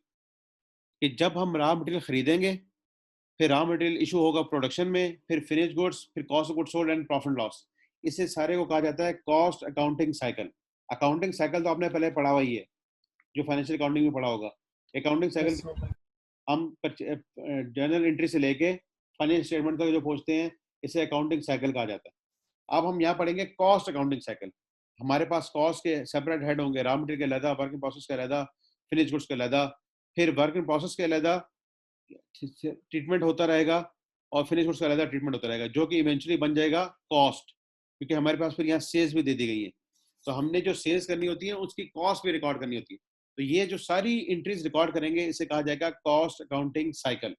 कि जब हम रॉ मटेरियल खरीदेंगे, फिर रॉ मटेरियल इशू होगा प्रोडक्शन में, फिर फिनिश गुड्स, फिर cost of goods sold and profit loss, इसे सारे को कहा जाता है cost accounting cycle. Accounting cycle तो आपने पहले पढ़ा हुआ ही है, जो फाइनेंशियल अकाउंटिंग में पढ़ा होगा। अकाउंटिंग साइकिल हम जर्नल एंट्री से लेके फाइनेंशियल स्टेटमेंट तक जो पहुंचते हैं, इसे अकाउंटिंग साइकिल कहा जाता है। अब हम यहाँ पढ़ेंगे कॉस्ट अकाउंटिंग साइकिल। हमारे पास कॉस्ट के सेपरेट हेड होंगे, रॉ मटेरियल के अलहदा, वर्क इन प्रोसेस के अलहदा, फिनिश गुड्स के अलहदा, फिर वर्क इन प्रोसेस के अलहदा ट्रीटमेंट होता रहेगा और फिनिश गुड्स का अलग ट्रीटमेंट होता रहेगा, जो कि इवेंचुअली बन जाएगा कॉस्ट, क्योंकि हमारे पास फिर यहाँ सेल्स भी दे दी गई है। तो हमने जो सेल्स करनी होती है उसकी कॉस्ट भी रिकॉर्ड करनी होती है। तो ये जो सारी एंट्रीज रिकॉर्ड करेंगे, इसे कहा जाएगा कॉस्ट अकाउंटिंग साइकिल।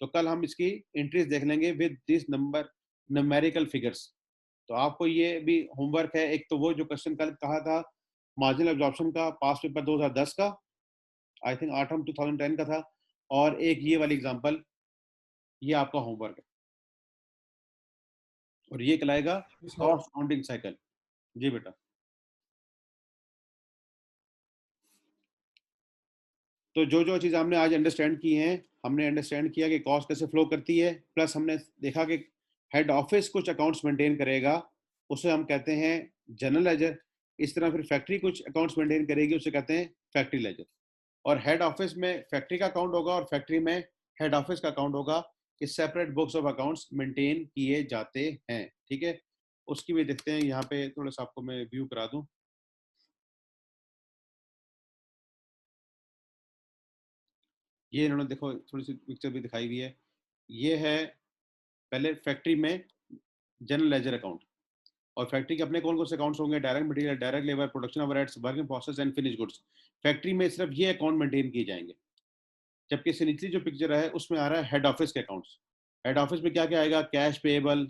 तो कल हम इसकी एंट्रीज देख लेंगे with this number numerical figures. तो आपको ये भी होमवर्क है, एक तो वो जो क्वेश्चन कल कहा था मार्जिनल एब्जॉर्प्शन का, पास पेपर 2010 का, आई थिंक ऑटम 2010 का था, और एक ये वाली एग्जांपल, ये आपका होमवर्क है, और ये कहलाएगा कॉस्ट अकाउंटिंग साइकिल। जी बेटा। तो जो जो चीज़ हमने आज अंडरस्टैंड की हैं, हमने अंडरस्टैंड किया कि कॉस्ट कैसे फ्लो करती है, प्लस हमने देखा कि हेड ऑफिस कुछ अकाउंट्स मेंटेन करेगा, उसे हम कहते हैं जनरल लेजर। इस तरह फिर फैक्ट्री कुछ अकाउंट्स मेंटेन करेगी, उसे कहते हैं फैक्ट्री लेजर। और हेड ऑफिस में फैक्ट्री का अकाउंट होगा और फैक्ट्री में हेड ऑफिस का अकाउंट होगा, कि separate books of accounts maintain किए जाते हैं। ठीक है, उसकी भी देखते हैं, यहाँ पे थोड़ा सा आपको मैं व्यू करा दूं। ये इन्होंने देखो थोड़ी सी पिक्चर भी दिखाई हुई है। ये है पहले फैक्ट्री में जनरल लेजर अकाउंट, और फैक्ट्री के अपने कौन कौन से अकाउंट्स होंगे, direct material, direct labour, production overheads, work in process and finish goods. Factory में सिर्फ ये अकाउंट मेंटेन किए जाएंगे। जबकि इससे निचली जो पिक्चर है उसमें आ रहा है हेड ऑफिस के अकाउंट्स। हेड ऑफिस में क्या क्या आएगा, कैश पेएबल,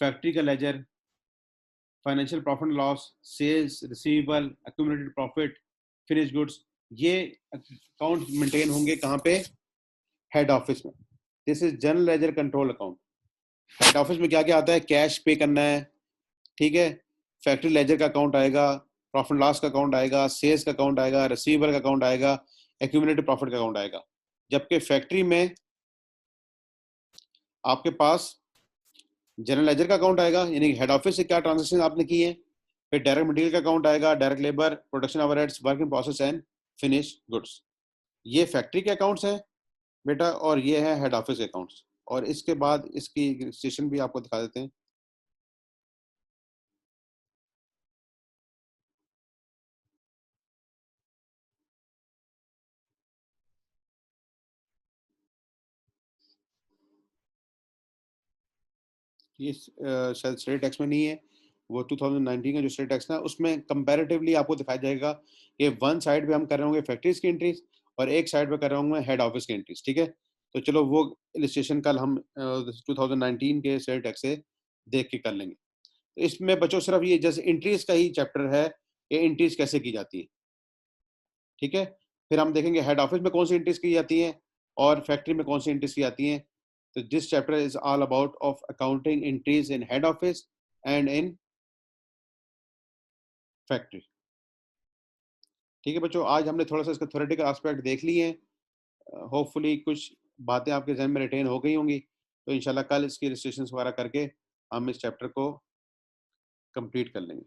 फैक्ट्री का ledger, financial profit and loss, sales, receivable, accumulated profit, finish goods, ये अकाउंट मेंटेन होंगे कहाँ पे? हेड ऑफिस में। This is general ledger control account. Head office में क्या क्या आता है? कैश पे करना है, ठीक है, फैक्ट्री लेजर का अकाउंट आएगा, प्रॉफिट लॉस का अकाउंट आएगा, सेल्स का अकाउंट आएगा, रिसीवेबल का अकाउंट आएगा, एक्यूमुलेटेड प्रॉफिट का अकाउंट आएगा। जबकि फैक्ट्री में आपके पास जनरल लेजर का अकाउंट आएगा, यानी हेड ऑफिस से क्या ट्रांजेक्शन आपने की है, फिर डायरेक्ट मटेरियल का अकाउंट आएगा, direct labour, production overheads, work in process and finish goods. ये फैक्ट्री के अकाउंट्स हैं बेटा, और ये है हेड ऑफिस के अकाउंट्स। और इसके बाद इसकी स्टेशन भी आपको दिखा देते हैं। ये शायद स्टेट टैक्स में नहीं है, वो 2019 का जो स्टेट टैक्स था उसमें कंपैरेटिवली आपको दिखाया जाएगा कि वन साइड पे हम कर रहे होंगे फैक्ट्रीज की एंट्रीज और एक साइड पे कर रहे होंगे हेड ऑफिस की एंट्रीज, ठीक है। तो चलो वो इलिस्ट्रेशन कल हम 2019 के स्टेट टैक्स से देख के कर लेंगे। तो इसमें बच्चों सिर्फ ये जैसे एंट्रीज का ही चैप्टर है कि एंट्रीज कैसे की जाती है, ठीक है। फिर हम देखेंगे हेड ऑफिस में कौन सी एंट्रीज की जाती हैं और फैक्ट्री में कौन सी एंट्रीज की जाती हैं। तो this chapter is all about of accounting entries in head office and in factory, ठीक है बच्चों। आज हमने थोड़ा सा इसका थ्योरेटिकल एस्पेक्ट देख लिए हैं, होपफुली कुछ बातें आपके जहन में रिटेन हो गई होंगी। तो इंशाल्लाह कल इसकी रजिस्ट्रेशन वगैरह करके हम इस चैप्टर को कंप्लीट कर लेंगे,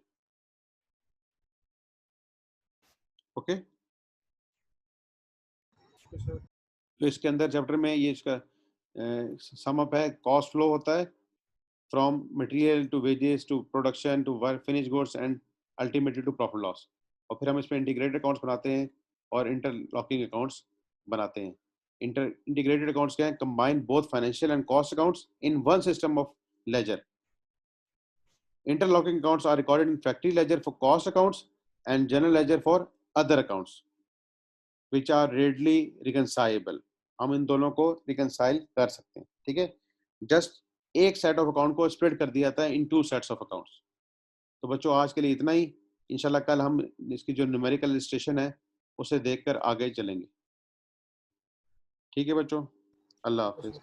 ओके। तो इसके अंदर चैप्टर में ये इसका सम अप है, कॉस्ट फ्लो होता है from material to wages to production to work finish goods and ultimately to profit loss. और फिर हम इसमें इंटीग्रेटेड अकाउंट्स बनाते हैं और इंटरलॉकिंग अकाउंट्स बनाते हैं। इंटीग्रेटेड अकाउंट्स क्या है? Combine both financial and cost accounts in one system of ledger. Interlocking accounts are recorded in factory ledger for cost accounts and general ledger for other accounts, which are readily reconcilable. हम इन दोनों को reconcile कर सकते हैं, ठीक है। Just एक set of account को स्प्रेड कर दिया था इन टू सेट्स ऑफ अकाउंट्स। तो बच्चों आज के लिए इतना ही। इंशाल्लाह कल हम इसकी जो न्यूमेरिकल इलस्ट्रेशन है उसे देखकर आगे चलेंगे, ठीक है बच्चों। अल्लाह हाफिज।